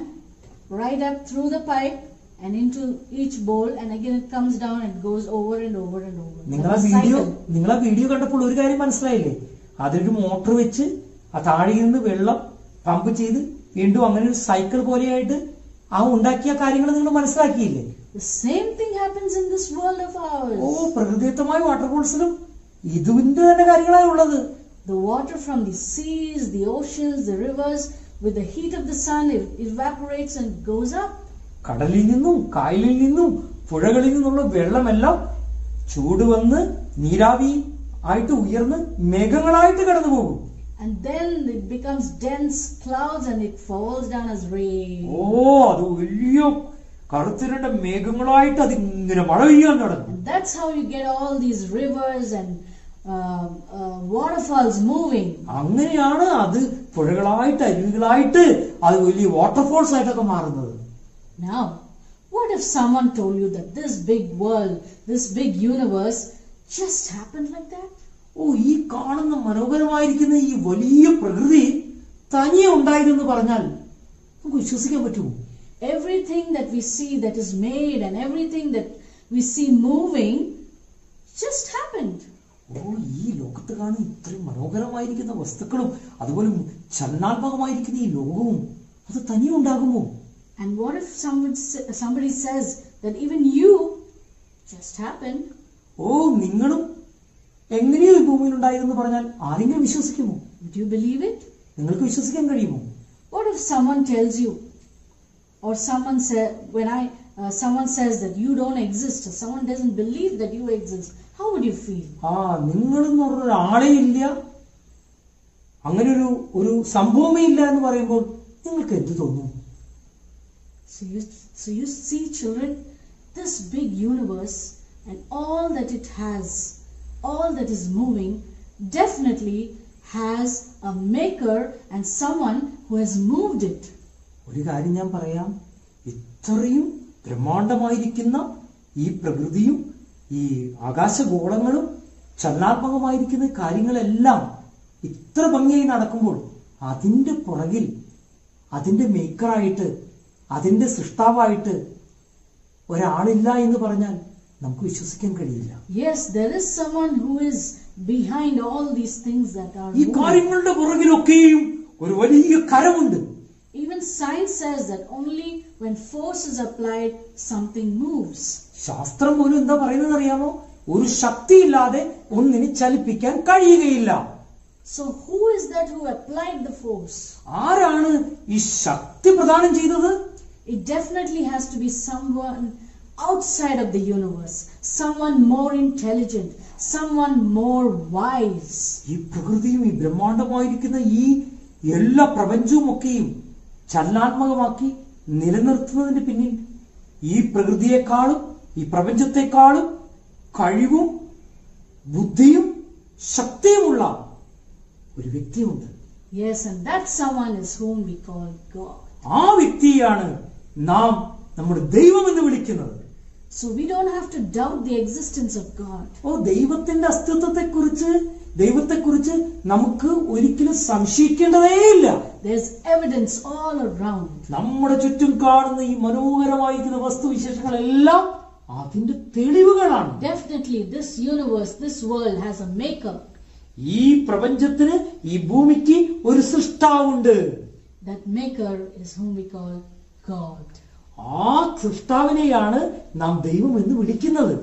right up through the pipe and into each bowl, and again it comes down and goes over and over and over. നിങ്ങൾ It's a cycle. ആ video കണ്ടപ്പോൾ ഒരു കാര്യം മനസ്സിലായില്ലേ? അതിലൊരു motor വെച്ച് ആ താഴെ നിന്ന് വെള്ളം പമ്പ് ചെയ്ത് വീണ്ടും അങ്ങനെ ഒരു സൈക്കിൾ പോലെയായിട്ട് ആ ഉണ്ടാക്കിയ കാര്യങ്ങൾ നിങ്ങൾ മനസ്സിലാക്കിയില്ലേ? The same thing happens in this world of ours. ഓ, പ്രകൃതിദത്തമായ വാട്ടർഫോൾസിലും ഇതിന്റെ തന്നെ കാര്യങ്ങളാണ് ഉള്ളത്. The water from the seas, the oceans, the rivers, with the heat of the sun, it evaporates and goes up. കടലിൽ നിന്നും കായലിൽ നിന്നും പുഴകളിൽ നിന്നുള്ള വെള്ളമെല്ലാം ചൂട് വന്ന് നീരാവി ആയിട്ട് ഉയർന്ന് മേഘങ്ങളായിട്ട് കടന്നു പോകും. And then it becomes dense clouds and it falls down as rain. ഓ, അത് വലിയ കറുത്തിരണ്ട മേഘങ്ങളായിട്ട് അതിങ്ങനെ മഴ പെയ്യാൻ തുടങ്ങും. And that's how you get all these rivers and waterfalls moving. അങ്ങനെയാണ് അത് പുഴകളായിട്ട് അരുവികളായിട്ട് അത് വലിയ വാട്ടർഫോൾസ് ആയിട്ടൊക്കെ മാറുന്നത്. Now, what if someone told you that this big world, this big universe just happened like that? ഓ, ഈ കാണുന്ന മനോഹരമായിരിക്കുന്ന ഈ വലിയ പ്രകൃതി തനിയെ ഉണ്ടായതെന്ന് പറഞ്ഞാൽ നമുക്ക് വിശ്വസിക്കാൻ പറ്റുമോ? Everything that we see that is made and everything that we see moving just happened. ഈ ലോകത്ത് കാണുന്ന ഇത്രയും മനോഹരമായിരിക്കുന്ന വസ്തുക്കളും അതുപോലെ ചലനാത്മകമായിരിക്കുന്ന ഈ ലോകവും അത് തനിയെ ഉണ്ടാകുമോ? And what if somebody says that even you just happened? നിങ്ങളും എങ്ങനെയോ ഈ ഭൂമിയിൽ ഉണ്ടായതെന്ന് പറഞ്ഞാൽ ആരെങ്കിലും വിശ്വസിക്കുമോ? Would you believe it? നിങ്ങൾക്ക് വിശ്വസിക്കാൻ കഴിയുമോ? What if someone tells you, or someone says that you don't exist, or someone doesn't believe that you exist? How would you feel? നിങ്ങളെന്ന് പറഞ്ഞ ആളേ ഇല്ല, അങ്ങനെ ഒരു സംഭവമേ ഇല്ല എന്ന് പറയുമ്പോൾ നിങ്ങൾക്ക് എന്ത് തോന്നും? So you see, children, this big universe and all that it has, all that is moving, definitely has a maker and someone who has moved it. ഒരു കാര്യം ഞാൻ പറയാം, ഇത്രയും ബ്രഹ്മാണ്ഡമായിരിക്കുന്ന ഈ പ്രകൃതിയും ഈ ആകാശഗോളങ്ങളും ചലനാത്മകമായിരിക്കുന്ന കാര്യങ്ങളെല്ലാം ഇത്ര ഭംഗിയായി നടക്കുമ്പോൾ അതിന്റെ പുറകിൽ അതിന്റെ മേക്കറായിട്ട് അതിന്റെ സൃഷ്ടാവായിട്ട് ഒരാളില്ല എന്ന് പറഞ്ഞാൽ നമുക്ക് വിശ്വസിക്കാൻ കഴിയില്ല. Yes, there is someone who is behind all these things that are ഈ കാര്യങ്ങളുടെ പുറകിലൊക്കെയും ഒരു വലിയ കരമുണ്ട്. Even science says that only when force is applied something moves. ശാസ്ത്രം പോലും എന്താ പറയുന്നത് അറിയാമോ? ഒരു ശക്തിയില്ലാതെ ഒന്നിനെ ചലിപ്പിക്കാൻ കഴിയുകയില്ല. So who is that who applied the force? ആരാണ് ഈ ശക്തി പ്രദാനം ചെയ്തത്? It definitely has to be someone outside of the universe, someone more intelligent, someone more wise. ഈ പ്രകൃതിയും ഈ ബ്രഹ്മാണ്ഡമായിരിക്കുന്ന ഈ എല്ലാ പ്രപഞ്ചവും ഒക്കെയും ചലനാത്മകമാക്കി നിലനിർത്തുന്നതിന് പിന്നിൽ ഈ പ്രകൃതിയെക്കാളും ഈ പ്രപഞ്ചത്തെക്കാളും കഴിവും ബുദ്ധിയും ശക്തിയുമുള്ള ഒരു വ്യക്തിയുണ്ട്. Yes, and that someone is whom we call God. ആ വ്യക്തിയാണ് നാം നമ്മുടെ ദൈവം എന്ന് വിളിക്കുന്നത്. So we don't have to doubt the existence of God. ദൈവത്തിന്റെ ദൈവത്തെക്കുറിച്ച് നമുക്ക് ഒരിക്കലും സംശയിക്കേണ്ടതേയില്ല. There's evidence all around. നമ്മുടെ ചുറ്റും കാണുന്ന ഈ മനോഹരമായിരിക്കുന്ന വസ്തുവിശേഷങ്ങളെല്ലാം അതിന്റെ തെളിവുകളാണ്. Definitely this universe, this world has a maker. ഈ പ്രപഞ്ചത്തിന് ഈ ഭൂമിക്ക് ഒരു സൃഷ്ടാവുണ്ട്. That maker is whom we call God. ആ സൃഷ്ടാവിനെയാണ് നാം ദൈവം എന്ന് വിളിക്കുന്നത്.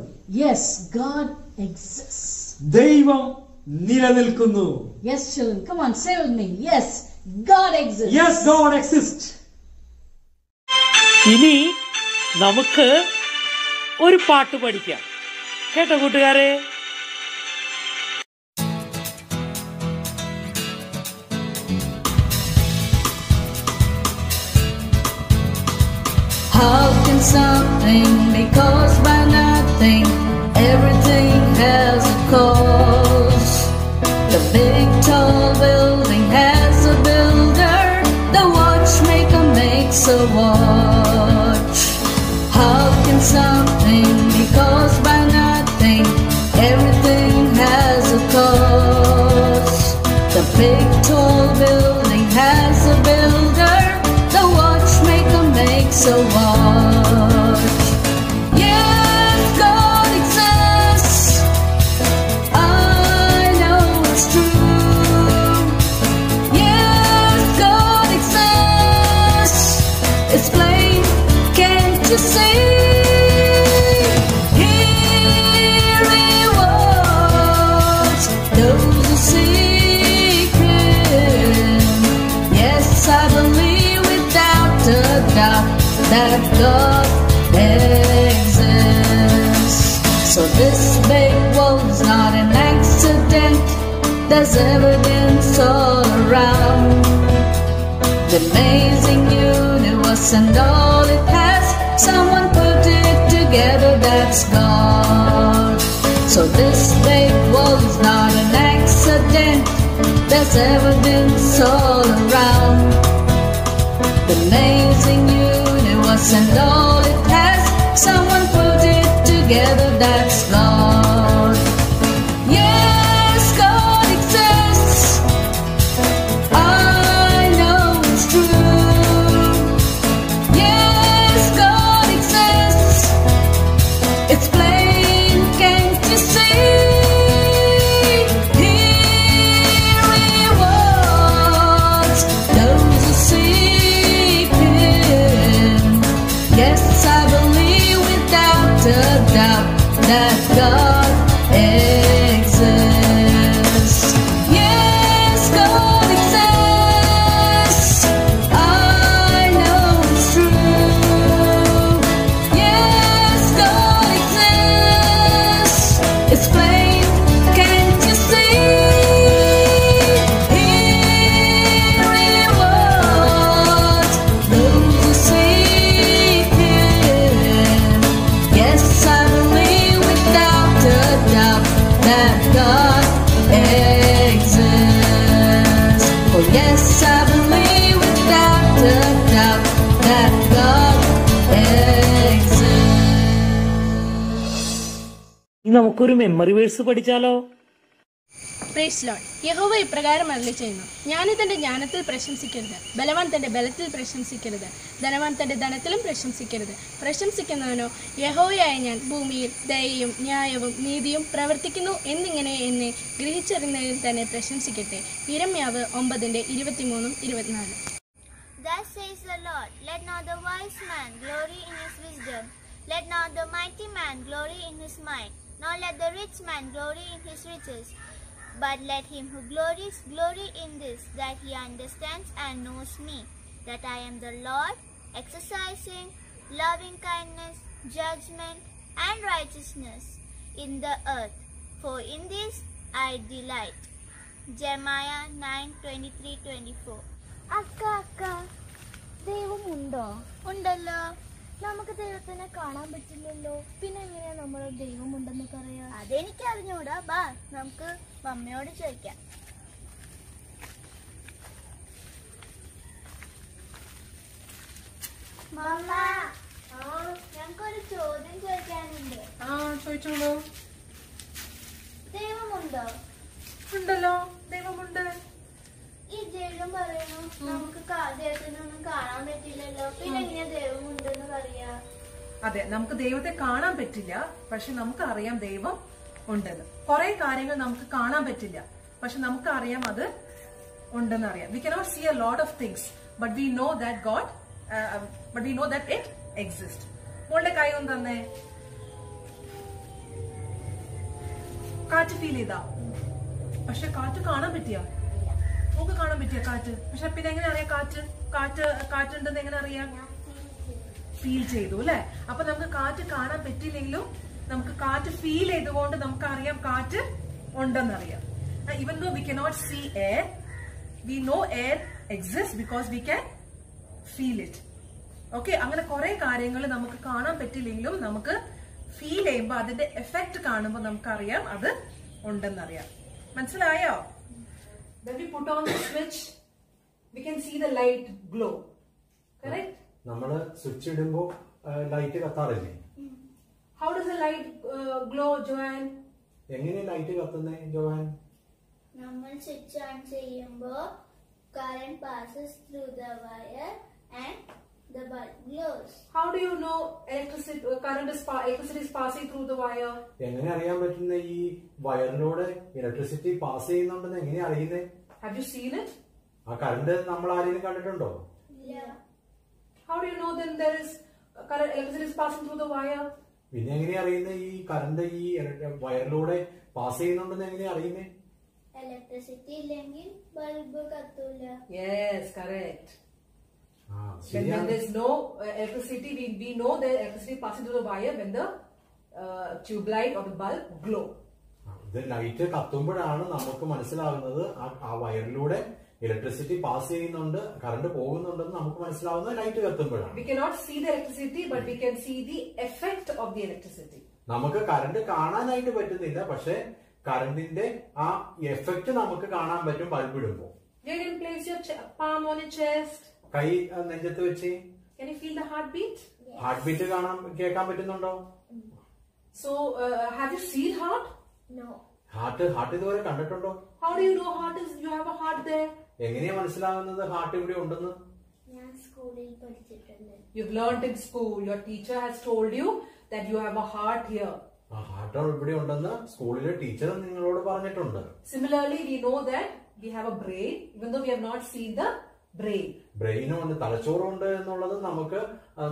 Yes, God exists. ദൈവം നിലനിൽക്കുന്നു. Yes, children, come on, say with me. Yes, God exists. Yes, God exists. ഇനി നമുക്ക് ഒരു പാട്ട് പഠിക്കാം. കേട്ടോ കൂട്ടുകാരെ? How can something be caused by nothing? Everything has a cause. The big tall building has a builder. The watchmaker makes a watch. How can something be caused by nothing? Everything has a cause. The big tall building has a builder. The watchmaker makes a watch. Yes, God exists. I know it's true. Yes, God exists. It's plain, can't you see? He rewards those who seek Him. Yes, I believe without a doubt that God exists. So this big world is not an accident. There's evidence all around. The amazing universe and all it has, someone put it together, that's God. So this big world is not an accident. There's evidence all around. The amazing universe and all it has, someone put it together, that's God. Yes, God exists. I know നമുക്കൊരു memory verse പഠിച്ചാലോ? Praise Lord. യഹോവ ഇപ്രകാരം അരുളി ചെയ്യുന്നു, ജ്ഞാനി തന്റെ ജ്ഞാനത്തിൽ പ്രശംസിക്കരുത്, ബലവാൻ തന്റെ ബലത്തിൽ പ്രശംസിക്കരുത്, ധനവാൻ തന്റെ ധനത്തിലും പ്രശംസിക്കരുത്. പ്രശംസിക്കുന്നവനോ യഹോവയായ ഞാൻ ഭൂമിയിൽ ദയയും ന്യായവും നീതിയും പ്രവർത്തിക്കുന്നു എന്നിങ്ങനെ എന്നെ ഗ്രഹിച്ചറിയുന്നതിൽ തന്നെ പ്രശംസിക്കട്ടെ. യിരെമ്യാവ് 9:23-24. Thus says the Lord, let not the wise man glory in his wisdom, let not the mighty man glory in his might, nor let the rich man glory in his riches. But let him who glories glory in this, that he understands and knows me, that I am the Lord, exercising loving kindness, judgment, and righteousness in the earth. For in this I delight. Jeremiah 9:23-24. അക്ക ദൈവമുണ്ടോ? ഉണ്ടല്ലോ. നമുക്ക് ദൈവത്തിനെ കാണാൻ പറ്റില്ലല്ലോ, പിന്നെ എങ്ങനെയാ നമ്മൾ ദൈവമുണ്ടെന്ന് പറയാ? അതെനിക്ക് അറിഞ്ഞൂടാ. ബാ നമുക്ക് മമ്മയോട് ചോദിക്കാം. മമ്മ, ഞങ്ങൾക്കൊരു ചോദ്യം ചോദിക്കാനുണ്ട്. ചോദിച്ചോളൂ. ദൈവമുണ്ടോ? ഉണ്ടല്ലോ, ദൈവമുണ്ട്. ഈ ദൈവം പറയുന്നു നമുക്ക് ദൈവത്തിനൊന്നും കാണാൻ പറ്റില്ലല്ലോ, പിന്നെ എങ്ങനെയാ ദൈവമുണ്ടെന്ന് പറയാ? അതെ, നമുക്ക് ദൈവത്തെ കാണാൻ പറ്റില്ല, പക്ഷെ നമുക്ക് അറിയാം ദൈവം ഉണ്ടെന്ന്. കുറെ കാര്യങ്ങൾ നമുക്ക് കാണാൻ പറ്റില്ല, പക്ഷെ നമുക്ക് അറിയാം അത് ഉണ്ടെന്ന് അറിയാം. We cannot see a lot of things, but we know that it exist. മോളുടെ കൈ ഒന്ന് തന്നെ. കാറ്റ് ഫീൽ ചെയ്താ? പക്ഷെ കാറ്റ് കാണാൻ പറ്റിയ? നമുക്ക് കാണാൻ പറ്റിയ കാറ്റ്? പക്ഷെ പിന്നെ എങ്ങനെ അറിയാം കാറ്റുണ്ടെന്ന് എങ്ങനെ അറിയാം? ഫീൽ ചെയ്തു അല്ലെ? അപ്പൊ നമുക്ക് കാറ്റ് കാണാൻ പറ്റില്ലെങ്കിലും നമുക്ക് കാറ്റ് ഫീൽ ചെയ്തുകൊണ്ട് നമുക്ക് അറിയാം കാറ്റ് ഉണ്ടെന്നറിയാം. Even though we cannot see air, we know air exists because we can feel it. Okay, അങ്ങനെ കുറെ കാര്യങ്ങൾ നമുക്ക് കാണാൻ പറ്റില്ലെങ്കിലും നമുക്ക് ഫീൽ ചെയ്യുമ്പോൾ അതിന്റെ എഫക്ട് കാണുമ്പോൾ നമുക്കറിയാം അത് ഉണ്ടെന്നറിയാം. മനസ്സിലായോ? When we put on the switch, we can see the light glow. Correct? നമ്മള് സ്വിച്ച് ഇടുമ്പോ ലൈറ്റ് കത്താറില്ലേ? How does the light glow, Joanne? എങ്ങനെയാ ലൈറ്റ് കത്തുന്നേ ജോവാൻ? നമ്മൾ സ്വിച്ച് ഓൺ ചെയ്യുമ്പോ current passes through the wire and the bulb glows. How do you know electricity is passing through the wire? എങ്ങനെ അറിയാൻ പറ്റുന്ന ഈ വയറിലൂടെ ഇലക്ട്രിസിറ്റി പാസ് ചെയ്യുന്നുണ്ടെന്ന് എങ്ങനെയാ അറിയുന്നേ? Have you seen it? ആ കറണ്ട് നമ്മൾ ആരെങ്കിലും കണ്ടിട്ടുണ്ടോ? ഇല്ല. How do you know then there is electricity is passing through the wire? പിന്നെ എങ്ങനെയാ അറിയുന്നേ ഈ കറണ്ട് ഈ വയറിലൂടെ പാസ് ചെയ്യുന്നുണ്ടെന്ന് എങ്ങനെയാ അറിയുന്നേ? ഇലക്ട്രിസിറ്റി ഇല്ലെങ്കിൽ bulb കത്തൂല. Yes, correct. When there is no electricity, we know that electricity passing through the wire when the tube light or the bulb glow. ഇത് light കത്തുമ്പോഴാണ് നമുക്ക് മനസ്സിലാകുന്നത് ആ വയറിലൂടെ ഇലക്ട്രിസിറ്റി പാസ് ചെയ്യുന്നുണ്ട്, കറണ്ട് പോകുന്നുണ്ടെന്ന് നമുക്ക് മനസ്സിലാവുന്നത് light കത്തുമ്പോഴാണ്. We cannot see the electricity, but we can see the effect of the electricity. നമുക്ക് current കാണാനായിട്ട് പറ്റുന്നില്ല, പക്ഷെ കറണ്ടിന്റെ ആ എഫക്ട് നമുക്ക് കാണാൻ പറ്റും ബൾബ് ഇടുമ്പോ. You can place your palm on your chest. കൈ നെഞ്ചത്ത് വെച്ച്. Can you feel the heartbeat? Heart beat കേൾക്കാൻ പറ്റുന്നുണ്ടോ? So have you seen heart? No. Heart ഇതുവരെ കണ്ടിട്ടുണ്ടോ? How do you know you have a heart there? എങ്ങനെയാ മനസ്സിലാവുന്നത് heart ഇവിടെ ഉണ്ടെന്ന്? ഞാൻ സ്കൂളിൽ പഠിച്ചിട്ടുണ്ട്. You've learned in school. Your teacher has told you that you have a heart here. ആ ഹാർട്ട് ഇവിടെ ഉണ്ടെന്ന് സ്കൂളിലെ ടീച്ചർ നിങ്ങളോട് പറഞ്ഞിട്ടുണ്ട്. Similarly, we know that we have a brain, even though we have not seen the brain. ബ്രെയിനുണ്ട്, തലച്ചോറുണ്ട് എന്നുള്ളത്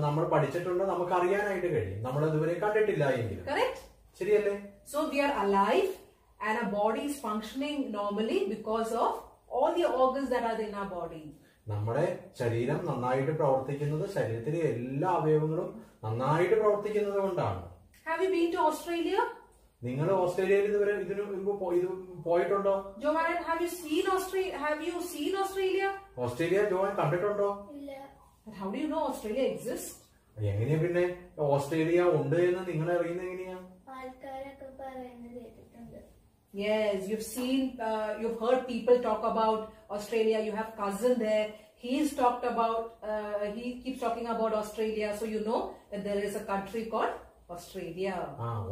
നമ്മൾ പഠിച്ചിട്ടുണ്ട്, നമുക്ക് അറിയാനായിട്ട് കഴിയും. നമ്മൾ ഇതുവരെ കണ്ടിട്ടില്ല എങ്കിലും. Correct? ശരിയല്ലേ? So we are alive and our body is functioning normally because of all the organs that are in our body. നമ്മുടെ ശരീരം നന്നായിട്ട് പ്രവർത്തിക്കുന്നത്, ശരീരത്തിലെ എല്ലാ അവയവങ്ങളും നന്നായിട്ട് പ്രവർത്തിക്കുന്നത് കൊണ്ടാണ്. Have you been to Australia? നിങ്ങൾ ഓസ്ട്രേലിയയിൽ ഇതുവരെ ഇതിനു പോയിട്ടുണ്ടോ? Joanne, have you seen Australia? Australia Joan കണ്ടിട്ടുണ്ടോ? ഇല്ല. How do you know Australia exists? എങ്ങനെയാ പിന്നെ ഓസ്ട്രേലിയ ഉണ്ട് എന്ന് നിങ്ങൾ അറിയുന്നത് എങ്ങനെയാ? ആൾക്കാരൊക്കെ പറയുന്നത് കേട്ടിട്ടുണ്ട്. Yes, you've heard people talk about Australia. You have cousin there. He keeps talking about Australia. So you know that there is a country called Australia.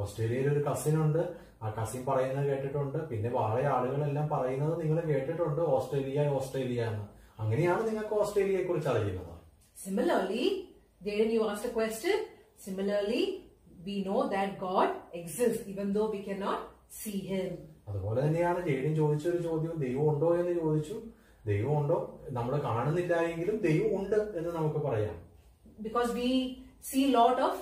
ഓസ്ട്രേലിയയിൽ ഒരു കസിൻ ഉണ്ട്. ആ കസിൻ പറയുന്നത് കേട്ടിട്ടുണ്ട്. പിന്നെ വേറെ ആളുകളെല്ലാം പറയുന്നത് നിങ്ങൾ കേട്ടിട്ടുണ്ട്, ഓസ്ട്രേലിയ ഓസ്ട്രേലിയ എന്ന്. അങ്ങനെയാണ് നിങ്ങൾക്ക് ഓസ്ട്രേലിയയെ കുറിച്ച് അറിയുന്നത്. Similarly, Jaden, you asked a question. Similarly, we know that God exists even though we cannot see him. അതുപോലെ തന്നെയാണ് ജെയ്ഡൻ ചോദിച്ചൊരു ചോദ്യം, ദൈവം ഉണ്ടോ എന്ന് ചോദിച്ചു. ദൈവം ഉണ്ടോ, നമ്മൾ കാണുന്നില്ല എങ്കിലും ദൈവം ഉണ്ട് എന്ന് നമുക്ക് പറയാം. Because we see lot of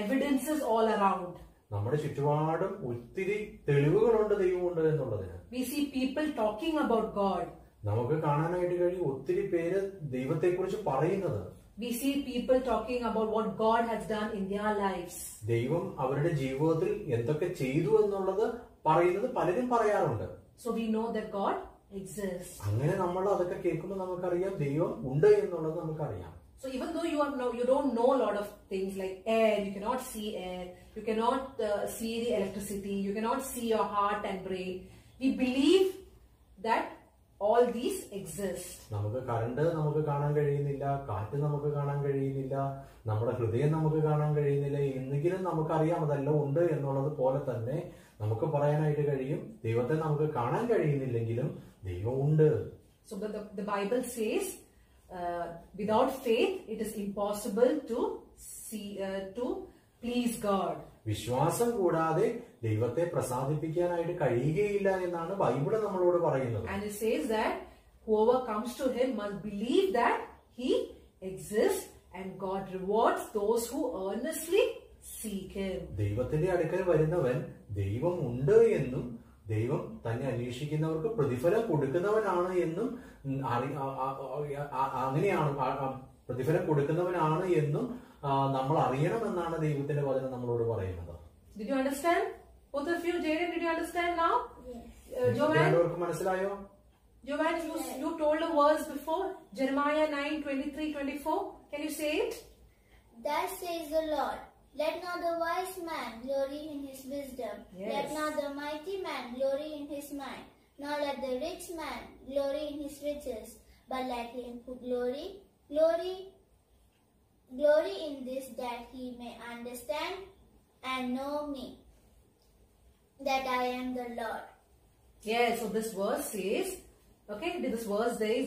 evidences all around. നമ്മുടെ ചുറ്റുപാടും ഒത്തിരി തെളിവുകളുണ്ട് ദൈവമുണ്ട് എന്നുള്ളതിന്. We see people talking about God. നമുക്ക് കാണാനായിട്ട് കഴിയും ഒത്തിരി പേര് ദൈവത്തെ കുറിച്ച് പറയുന്നത്. We see people talking about what God has done in their lives. ദൈവം അവരുടെ ജീവിതത്തിൽ എന്തൊക്കെ ചെയ്തു എന്നുള്ളത് പറയുന്നത് പലരും പറയാറുണ്ട്. So we know that God exists. അങ്ങനെ നമ്മൾ അതൊക്കെ കേൾക്കുമ്പോൾ നമുക്കറിയാം ദൈവം ഉണ്ട് എന്നുള്ളത് നമുക്കറിയാം. So even though you don't know a lot of things like air, you cannot see air, you cannot see the electricity, you cannot see your heart and brain, we believe that all these exist. നമുക്ക് current നമുക്ക് കാണാൻ കഴിയുന്നില്ല, കാറ്റ് നമുക്ക് കാണാൻ കഴിയുന്നില്ല, നമ്മുടെ ഹൃദയം നമുക്ക് കാണാൻ കഴിയുന്നില്ല, എന്നെങ്കിലും നമുക്കറിയാം അതെല്ലാം ഉണ്ട് എന്നുള്ളത് പോലെ തന്നെ നമുക്ക് പറയാനായിട്ട് കഴിയും ദൈവത്തെ നമുക്ക് കാണാൻ കഴിയുന്നില്ലെങ്കിലും ദൈവം ഉണ്ട്. So the Bible says without faith it is impossible to please God. വിശ്വാസം കൂടാതെ ദൈവത്തെ പ്രസാദിപ്പിക്കാനായിട്ട് കഴിയുകയില്ല എന്നാണ് ബൈബിൾ നമ്മളോട് പറയുന്നത്. And it says that whoever comes to him must believe that he exists and God rewards those who earnestly seek him. ദൈവത്തിന്റെ അടുക്കൽ വരുന്നവൻ ദൈവം ഉണ്ട് എന്നും ദൈവം തന്നെ അന്വേഷിക്കുന്നവർക്ക് പ്രതിഫലം കൊടുക്കുന്നവനാണ് എന്നും അങ്ങനെയാണ് പ്രതിഫലം കൊടുക്കുന്നവനാണ് എന്നും നമ്മൾ അറിയണമെന്നാണ് ദൈവത്തിന്റെ വചനം നമ്മളോട് പറയുന്നത്. Did you understand? Both of you, Jaden, did you understand now? Yes. Joanne? മനസ്സിലായോ? Joanne, you told a verse before, Jeremiah 9:23-24. Can you say it? Thus says the Lord, let not the wise man glory in his wisdom, Yes. let not the mighty man glory in his might, nor let the rich man glory in his riches, but let him who glory in this, that he may understand and know me, that I am the Lord. Yes, so this verse says,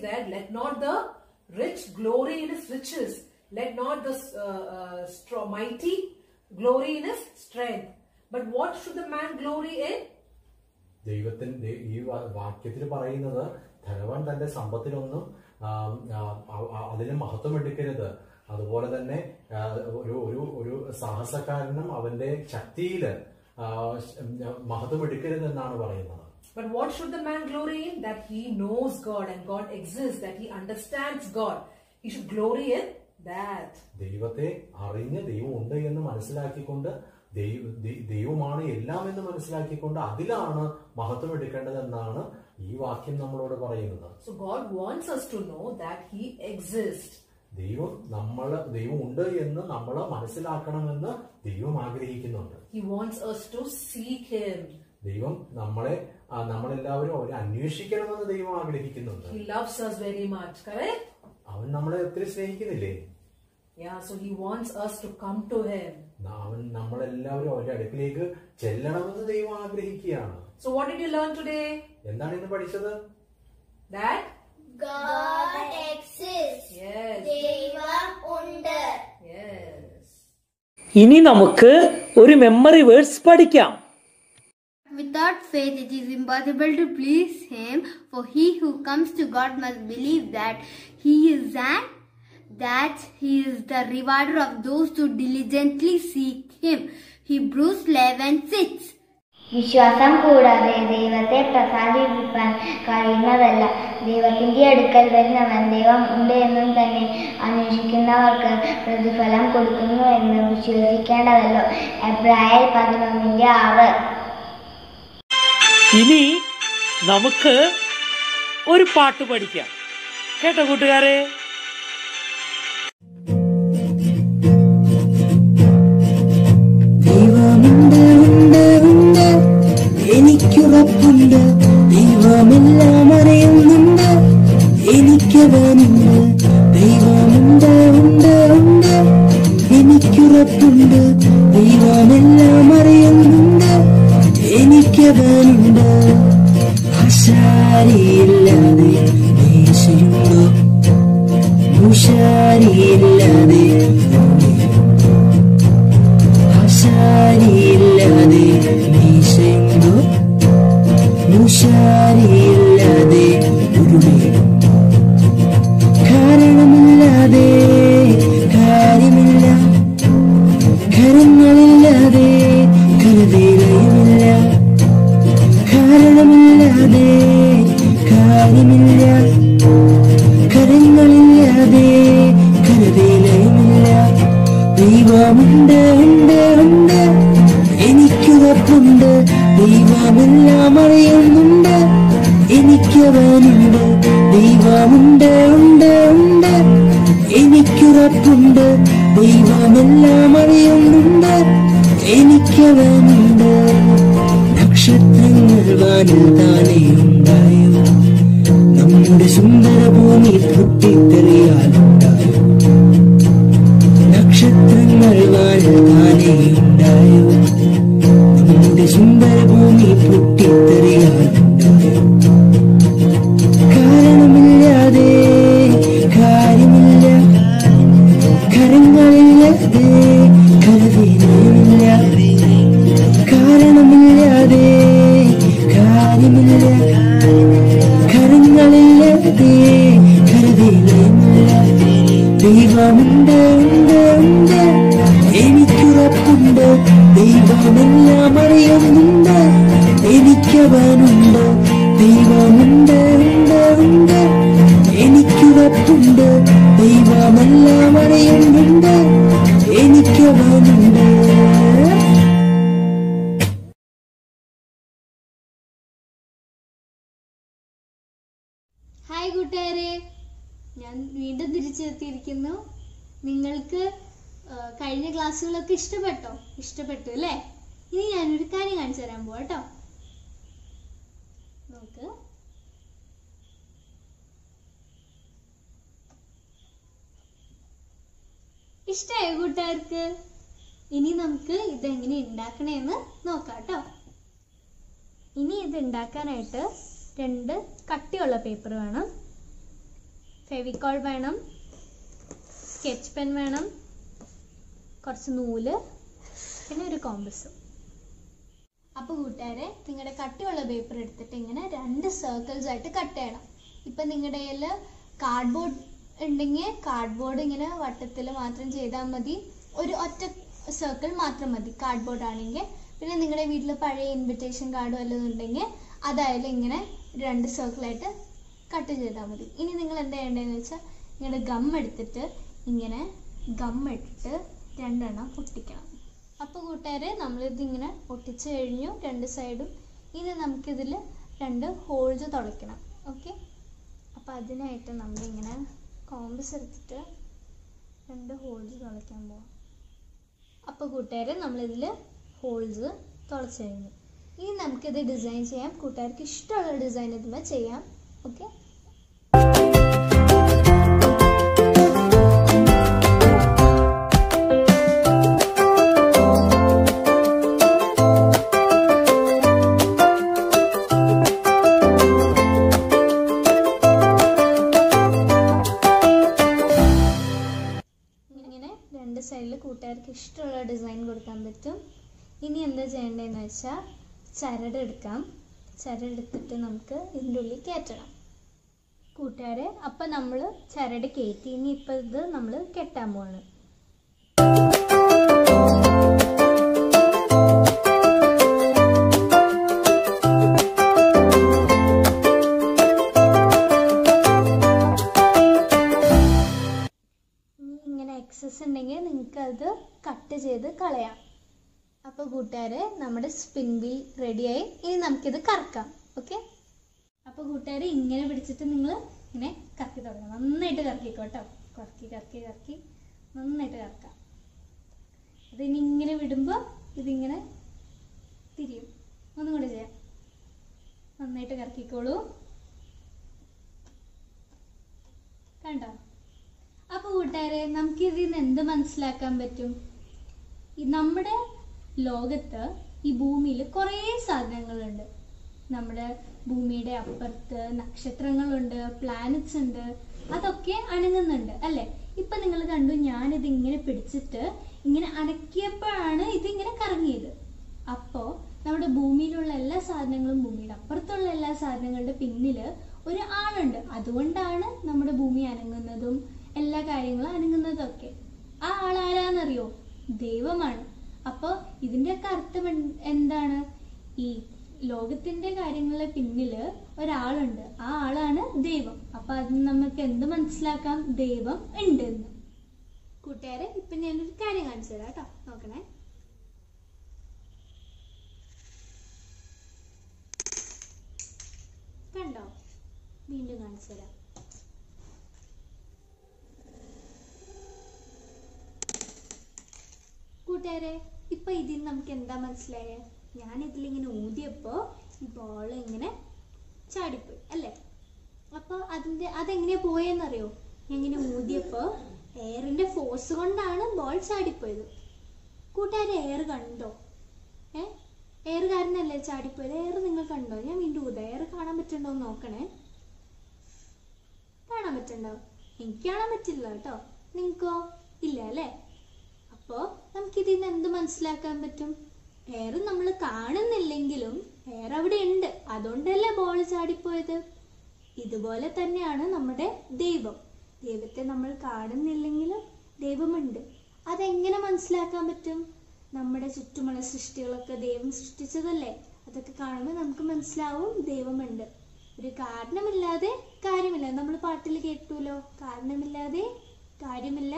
that let not the rich glory in his riches, let not the mighty glory in his strength, but what should the man glory in? ദൈവത്തിന്റെ ഈ വാക്യത്തിൽ പറയുന്നത് ധനവാൻ തന്റെ സമ്പത്തിലൊന്നും അതിന് മഹത്വം എടുക്കരുത്, അതുപോലെ തന്നെ ഒരു സാഹസക്കാരനും അവന്റെ ശക്തിയില് മഹത്വം എടുക്കരുത് എന്നാണ് പറയുന്നത്. But what should the man glory in? That he knows God and God exists, that he understands God. He should glory in that. ദൈവത്തെ അറിഞ്ഞ് ദൈവം ഉണ്ട് എന്ന് മനസ്സിലാക്കിക്കൊണ്ട് ദൈവമാണ് എല്ലാം എന്ന് മനസ്സിലാക്കിക്കൊണ്ട് അതിലാണ് മഹത്വം എടുക്കേണ്ടതെന്നാണ് ഈ വാക്യം നമ്മളോട് പറയുന്നത്. So God wants us to know that he exists. ദൈവം ഉണ്ട് എന്ന് നമ്മൾ മനസ്സിലാക്കണമെന്ന് ദൈവം ആഗ്രഹിക്കുന്നുണ്ട്. He wants us to seek him. ദൈവം നമ്മളെല്ലാവരും അവരെ അന്വേഷിക്കണമെന്ന് ദൈവം ആഗ്രഹിക്കുന്നുണ്ട്. He loves us very much, correct? അവൻ നമ്മളെ ഒത്തിരി സ്നേഹിക്കുന്നില്ലേ? Yeah, so he wants us to come to him. അവൻ നമ്മളെല്ലാവരും അവരുടെ അടുക്കിലേക്ക് ചെല്ലണമെന്ന് ദൈവം ആഗ്രഹിക്കുകയാണ്. So what did you learn today? എന്താണ് ഇന്ന് പഠിച്ചത്? That God exists. Yes. ദൈവം ഉണ്ട്. Yes. ഇനി നമുക്ക് ഒരു മെമ്മറി വേർഡ്സ് പഠിക്കാം. Without faith it is impossible to please him, for he who comes to God must believe that he is and that he is the rewarder of those who diligently seek him. Hebrews 11:6. വിശ്വാസം കൂടാതെ ദൈവത്തെ പ്രസാദിപ്പിക്കാൻ കഴിയുന്നതല്ല. ദൈവത്തിന്റെ അടുക്കൽ വരുന്നവൻ ദൈവം ഉണ്ട് എന്നും തന്നെ അന്വേഷിക്കുന്നവർക്ക് പ്രതിഫലം കൊടുക്കുന്നു എന്ന് വിശ്വസിക്കേണ്ടതല്ലോ. എബ്രായർ 11:6. ഇനി നമുക്ക് ഒരു പാട്ട് പഠിക്കാം. കേട്ടോ കൂട്ടുകാരെ? എനിക്കുറപ്പുണ്ട് ദൈവമെല്ലാം അറിയുന്നുണ്ട്, എനിക്കവനുണ്ട് ദൈവമുണ്ട് ഉണ്ട് ഉണ്ട്, എനിക്കുറപ്പുണ്ട് ദൈവം ദൈവമെല്ലാം അറിയുന്നുണ്ട്, എനിക്കവനുണ്ട്. ആശാരിയില്ലാതെ മേശയുണ്ടോ, ഉഷാരിയില്ലാതെ ആശാരിയില്ലാതെ മേശയുണ്ടോ, ഉഷാരിയില്ലാതെ ഉരുളയും കാരണമില്ലാതെ കാര്യമില്ല, കരങ്ങളില്ലാതെ കരവേലയുമില്ല, കാരണമില്ലാതെ കാര്യമില്ല, കരങ്ങളില്ലാതെ കരവേലയുമില്ല. ദൈവമുണ്ട് ഉണ്ട് ഉണ്ട്, എനിക്കുറപ്പുണ്ട്, ദൈവമെല്ലാം അറിയുന്നുണ്ട്, എനിക്കവനുണ്ട്. ദൈവമുണ്ട് ഉണ്ട് ഉണ്ട്, എനിക്കുറപ്പുണ്ട്, ദൈവമെല്ലാം അറിയുന്നുണ്ട്, എനിക്കവനുണ്ട്. നക്ഷത്രങ്ങൾ വാനിൽ താനേ ഉണ്ടായോ, നമ്മുടെ സുന്ദരഭൂമി പൊട്ടിത്തെറിയാലുണ്ടായോ. നക്ഷത്രങ്ങൾ വാനിൽ താനേ ഉണ്ടായോ, നമ്മുടെ സുന്ദരഭൂമി പൊട്ടിത്തെറിയാലുണ്ടായോ. കാരണമില്ലാതെ കാര്യമില്ല, കരങ്ങളില്ലാതെ കരവേലയുമില്ല, കാരണമില്ലാതെ കാര്യമില്ല, കരങ്ങളില്ലാതെ കരവേലയുമില്ല. ദൈവമുണ്ട് ഉണ്ട് ഉണ്ട്, എനിക്കുറപ്പുണ്ട്, ദൈവമെല്ലാം അറിയുന്നുണ്ട്, എനിക്കവനുണ്ട്. ദൈവമുണ്ട് ഉണ്ട് ഉണ്ട്, എനിക്കുറപ്പുണ്ട്, ദൈവമെല്ലാം അറിയുന്നുണ്ട്, എനിക്കവനുണ്ട്. ഹായ് കൂട്ടുകാരെ, ഞാൻ വീണ്ടും തിരിച്ചെത്തിയിരിക്കുന്നു. നിങ്ങൾക്ക് കഴിഞ്ഞ ക്ലാസ്സുകളൊക്കെ ഇഷ്ടപ്പെട്ടു അല്ലേ? ഇനി ഞാനൊരു കാര്യം കാണിച്ചു തരാൻ പോവാ കേട്ടോ. നോക്ക്, ഇഷ്ടമായോ കൂട്ടുകാർക്ക്? ഇനി നമുക്ക് ഇതെങ്ങനെ ഉണ്ടാക്കണേന്ന് നോക്കാം കേട്ടോ. ഇനി ഇത് ഉണ്ടാക്കാനായിട്ട് 2 കട്ടിയുള്ള പേപ്പർ വേണം, ഫെവിക്കോൾ വേണം, സ്കെച്ച് പെൻ വേണം, കുറച്ച് നൂല്, പിന്നെ ഒരു കോമ്പസും. അപ്പോൾ കൂട്ടുകാരെ, നിങ്ങളുടെ കട്ടിയുള്ള പേപ്പർ എടുത്തിട്ട് ഇങ്ങനെ 2 സർക്കിൾസ് ആയിട്ട് കട്ട് ചെയ്യണം. ഇപ്പം നിങ്ങളുടെ കയ്യിൽ കാർഡ്ബോർഡ് ഉണ്ടെങ്കിൽ കാർഡ്ബോർഡ് ഇങ്ങനെ വട്ടത്തിൽ മാത്രം ചെയ്താൽ മതി, ഒരു ഒറ്റ സർക്കിൾ മാത്രം മതി കാർഡ്ബോർഡ് ആണെങ്കിൽ. പിന്നെ നിങ്ങളുടെ വീട്ടിൽ പഴയ ഇൻവിറ്റേഷൻ കാർഡ് വല്ലതും ഉണ്ടെങ്കിൽ അതായാലും ഇങ്ങനെ 2 സർക്കിളായിട്ട് കട്ട് ചെയ്താൽ മതി. ഇനി നിങ്ങൾ എന്താ ചെയ്യേണ്ടതെന്ന് വെച്ചാൽ നിങ്ങളുടെ ഗം എടുത്തിട്ട് ഇങ്ങനെ ഗം ഇട്ടിട്ട് 2 എണ്ണം പൊട്ടിക്കണം. അപ്പോൾ കൂട്ടുകാരെ, നമ്മളിതിങ്ങനെ ഒട്ടിച്ച് കഴിഞ്ഞു 2 സൈഡും. ഇനി നമുക്കിതിൽ 2 ഹോൾസ് തുളയ്ക്കണം. ഓക്കെ, അപ്പോൾ അതിനായിട്ട് നമ്മളിങ്ങനെ കോമ്പസ് എടുത്തിട്ട് 2 ഹോൾസ് തുളയ്ക്കാൻ പോവാം. അപ്പോൾ കൂട്ടുകാരെ, നമ്മളിതിൽ ഹോൾസ് തുളച്ച് കഴിഞ്ഞു. ഇനി നമുക്കിത് ഡിസൈൻ ചെയ്യാം. കൂട്ടുകാർക്ക് ഇഷ്ടമുള്ള ഡിസൈൻ ഇതിൽ ചെയ്യാം. ഓക്കെ, ഇങ്ങനെ 2 സൈഡിൽ കൂട്ടുകാർക്ക് ഇഷ്ടമുള്ള ഡിസൈൻ കൊടുക്കാൻ പറ്റും. ഇനി എന്താ ചെയ്യേണ്ടതെന്ന് വെച്ചാൽ ചരടെടുക്കാം. ചരടെടുത്തിട്ട് നമുക്ക് ഇതിൻ്റെ ഉള്ളിൽ കയറ്റണം കൂട്ടുകാരെ. അപ്പം നമ്മൾ ചരട് കയറ്റി. ഇനി ഇപ്പം ഇത് നമ്മൾ കെട്ടാൻ പോവാണ്. ഇങ്ങനെ എക്സസ് ഉണ്ടെങ്കിൽ നിങ്ങൾക്ക് അത് കട്ട് ചെയ്ത് കളയാം. അപ്പോൾ കൂട്ടുകാരെ, നമ്മുടെ സ്പിൻ വീൽ റെഡിയായി. ഇനി നമുക്കിത് കറക്കാം. ഓക്കെ, അപ്പോൾ കൂട്ടുകാരെ, ഇങ്ങനെ പിടിച്ചിട്ട് നിങ്ങൾ ഇങ്ങനെ കറക്കി തുടങ്ങണം. നന്നായിട്ട് കറക്കിക്കോട്ടോ. കറക്കി കറക്കി കറക്കി നന്നായിട്ട് കറക്കാം. അതിനി ഇങ്ങനെ വിടുമ്പോൾ ഇതിങ്ങനെ തിരിയും. ഒന്നും കൂടെ ചെയ്യാം. നന്നായിട്ട് കറക്കിക്കോളൂ. കണ്ടോ? അപ്പോൾ കൂട്ടുകാരെ, നമുക്ക് ഇതിൽ നിന്ന് എന്ത് മനസ്സിലാക്കാൻ പറ്റും? നമ്മുടെ ലോകത്ത് ഈ ഭൂമിയിൽ കുറേ സാധനങ്ങളുണ്ട്. നമ്മുടെ ഭൂമിയുടെ അപ്പുറത്ത് നക്ഷത്രങ്ങളുണ്ട്, പ്ലാനറ്റ്സ് ഉണ്ട്, അതൊക്കെ അനങ്ങുന്നുണ്ട് അല്ലേ? ഇപ്പൊ നിങ്ങൾ കണ്ടു, ഞാനിത് ഇങ്ങനെ പിടിച്ചിട്ട് ഇങ്ങനെ അനക്കിയപ്പോഴാണ് ഇതിങ്ങനെ കറങ്ങിയത്. അപ്പോ നമ്മുടെ ഭൂമിയിലുള്ള എല്ലാ സാധനങ്ങളും, ഭൂമിയുടെ അപ്പുറത്തുള്ള എല്ലാ സാധനങ്ങളുടെ പിന്നില് ഒരു ആളുണ്ട്. അതുകൊണ്ടാണ് നമ്മുടെ ഭൂമി അനങ്ങുന്നതും എല്ലാ കാര്യങ്ങളും അനങ്ങുന്നതും ഒക്കെ. ആ ആളാരാന്നറിയോ? ദൈവമാണ്. അപ്പൊ ഇതിന്റെയൊക്കെ അർത്ഥം എന്താണ്? ഈ ലോകത്തിന്റെ കാര്യങ്ങളെ പിന്നില് ഒരാളുണ്ട്, ആ ആളാണ് ദൈവം. അപ്പൊ അത് നമുക്ക് എന്ത് മനസ്സിലാക്കാം? ദൈവം ഉണ്ട് എന്ന്. കൂട്ടുകാരെ, ഇപ്പൊ ഞാനൊരു കാര്യം കാണിച്ചു തരാം കേട്ടോ, നോക്കണേ. കണ്ടോ? വീണ്ടും കാണിച്ചു തരാം. കൂട്ടുകാരെ, ഇപ്പൊ ഇതിൽ നമുക്ക് എന്താ മനസ്സിലായേ? ഞാൻ ഇതിലിങ്ങനെ ഊതിയപ്പോ ഈ ബോൾ ഇങ്ങനെ ചാടിപ്പോയി അല്ലേ? അപ്പൊ അതെങ്ങനെയാ പോയെന്നറിയോ? ഇങ്ങനെ ഊതിയപ്പോ എയറിന്റെ ഫോഴ്സ് കൊണ്ടാണ് ബോൾ ചാടിപ്പോയത്. കൂട്ടുകാരെ, എയർ കണ്ടോ? എയർ കാരണല്ലേ ചാടിപ്പോയത്? എയർ നിങ്ങൾ കണ്ടോ? ഞാൻ വീണ്ടും ഊതാ. എയർ കാണാൻ പറ്റുന്നുണ്ടോ എന്ന് നോക്കണേ. കാണാൻ പറ്റുന്നുണ്ടോ? എനിക്ക് കാണാൻ പറ്റില്ല കേട്ടോ. നിങ്ങൾക്കോ? ഇല്ല അല്ലേ? അപ്പോ നമുക്കിതിന്ന് എന്ത് മനസ്സിലാക്കാൻ പറ്റും? എയർ നമ്മൾ കാണുന്നില്ലെങ്കിലും എയർ അവിടെ ഉണ്ട്, അതുകൊണ്ടല്ലേ ബോൾ ചാടിപ്പോയത്. ഇതുപോലെ തന്നെയാണ് നമ്മുടെ ദൈവം. ദൈവത്തെ നമ്മൾ കാണുന്നില്ലെങ്കിലും ദൈവമുണ്ട്. അതെങ്ങനെ മനസ്സിലാക്കാൻ പറ്റും? നമ്മുടെ ചുറ്റുമുള്ള സൃഷ്ടികളൊക്കെ ദൈവം സൃഷ്ടിച്ചതല്ലേ? അതൊക്കെ കാണുമ്പോൾ നമുക്ക് മനസ്സിലാവും ദൈവമുണ്ട്. ഒരു കാരണമില്ലാതെ കാര്യമില്ല. നമ്മൾ പാട്ടിൽ കേട്ടുല്ലോ, കാരണമില്ലാതെ കാര്യമില്ല,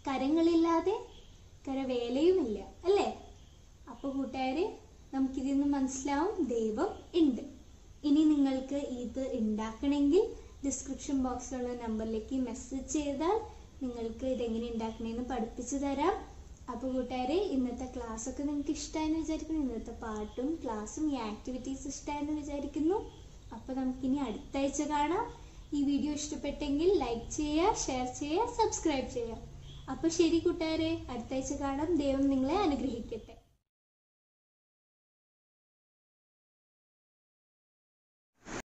കരങ്ങളില്ലാതെ കരവേലയുമില്ല അല്ലേ? അപ്പൊ കൂട്ടുകാരെ, നമുക്കിതിന്ന് മനസ്സിലാവും ദൈവം ഉണ്ട്. ഇനി നിങ്ങൾക്ക് ഇത് ഉണ്ടാക്കണമെങ്കിൽ ഡിസ്ക്രിപ്ഷൻ ബോക്സിലുള്ള നമ്പറിലേക്ക് മെസ്സേജ് ചെയ്താൽ നിങ്ങൾക്ക് ഇതെങ്ങനെ ഉണ്ടാക്കണമെന്ന് പഠിപ്പിച്ചു തരാം. അപ്പോൾ കൂട്ടുകാരെ, ഇന്നത്തെ ക്ലാസ് ഒക്കെ നിങ്ങൾക്ക് ഇഷ്ടമായെന്ന് വിചാരിക്കുന്നു. ഇന്നത്തെ പാട്ടും ക്ലാസ്സും ഈ ആക്ടിവിറ്റീസ് ഇഷ്ടമായെന്ന് വിചാരിക്കുന്നു. അപ്പോൾ നമുക്കിനി അടുത്ത ആഴ്ച കാണാം. ഈ വീഡിയോ ഇഷ്ടപ്പെട്ടെങ്കിൽ ലൈക്ക് ചെയ്യുക, ഷെയർ ചെയ്യുക, സബ്സ്ക്രൈബ് ചെയ്യുക. അപ്പോൾ ശരി കൂട്ടുകാരെ, അടുത്ത ആഴ്ച കാണാം. ദൈവം നിങ്ങളെ അനുഗ്രഹിക്കട്ടെ.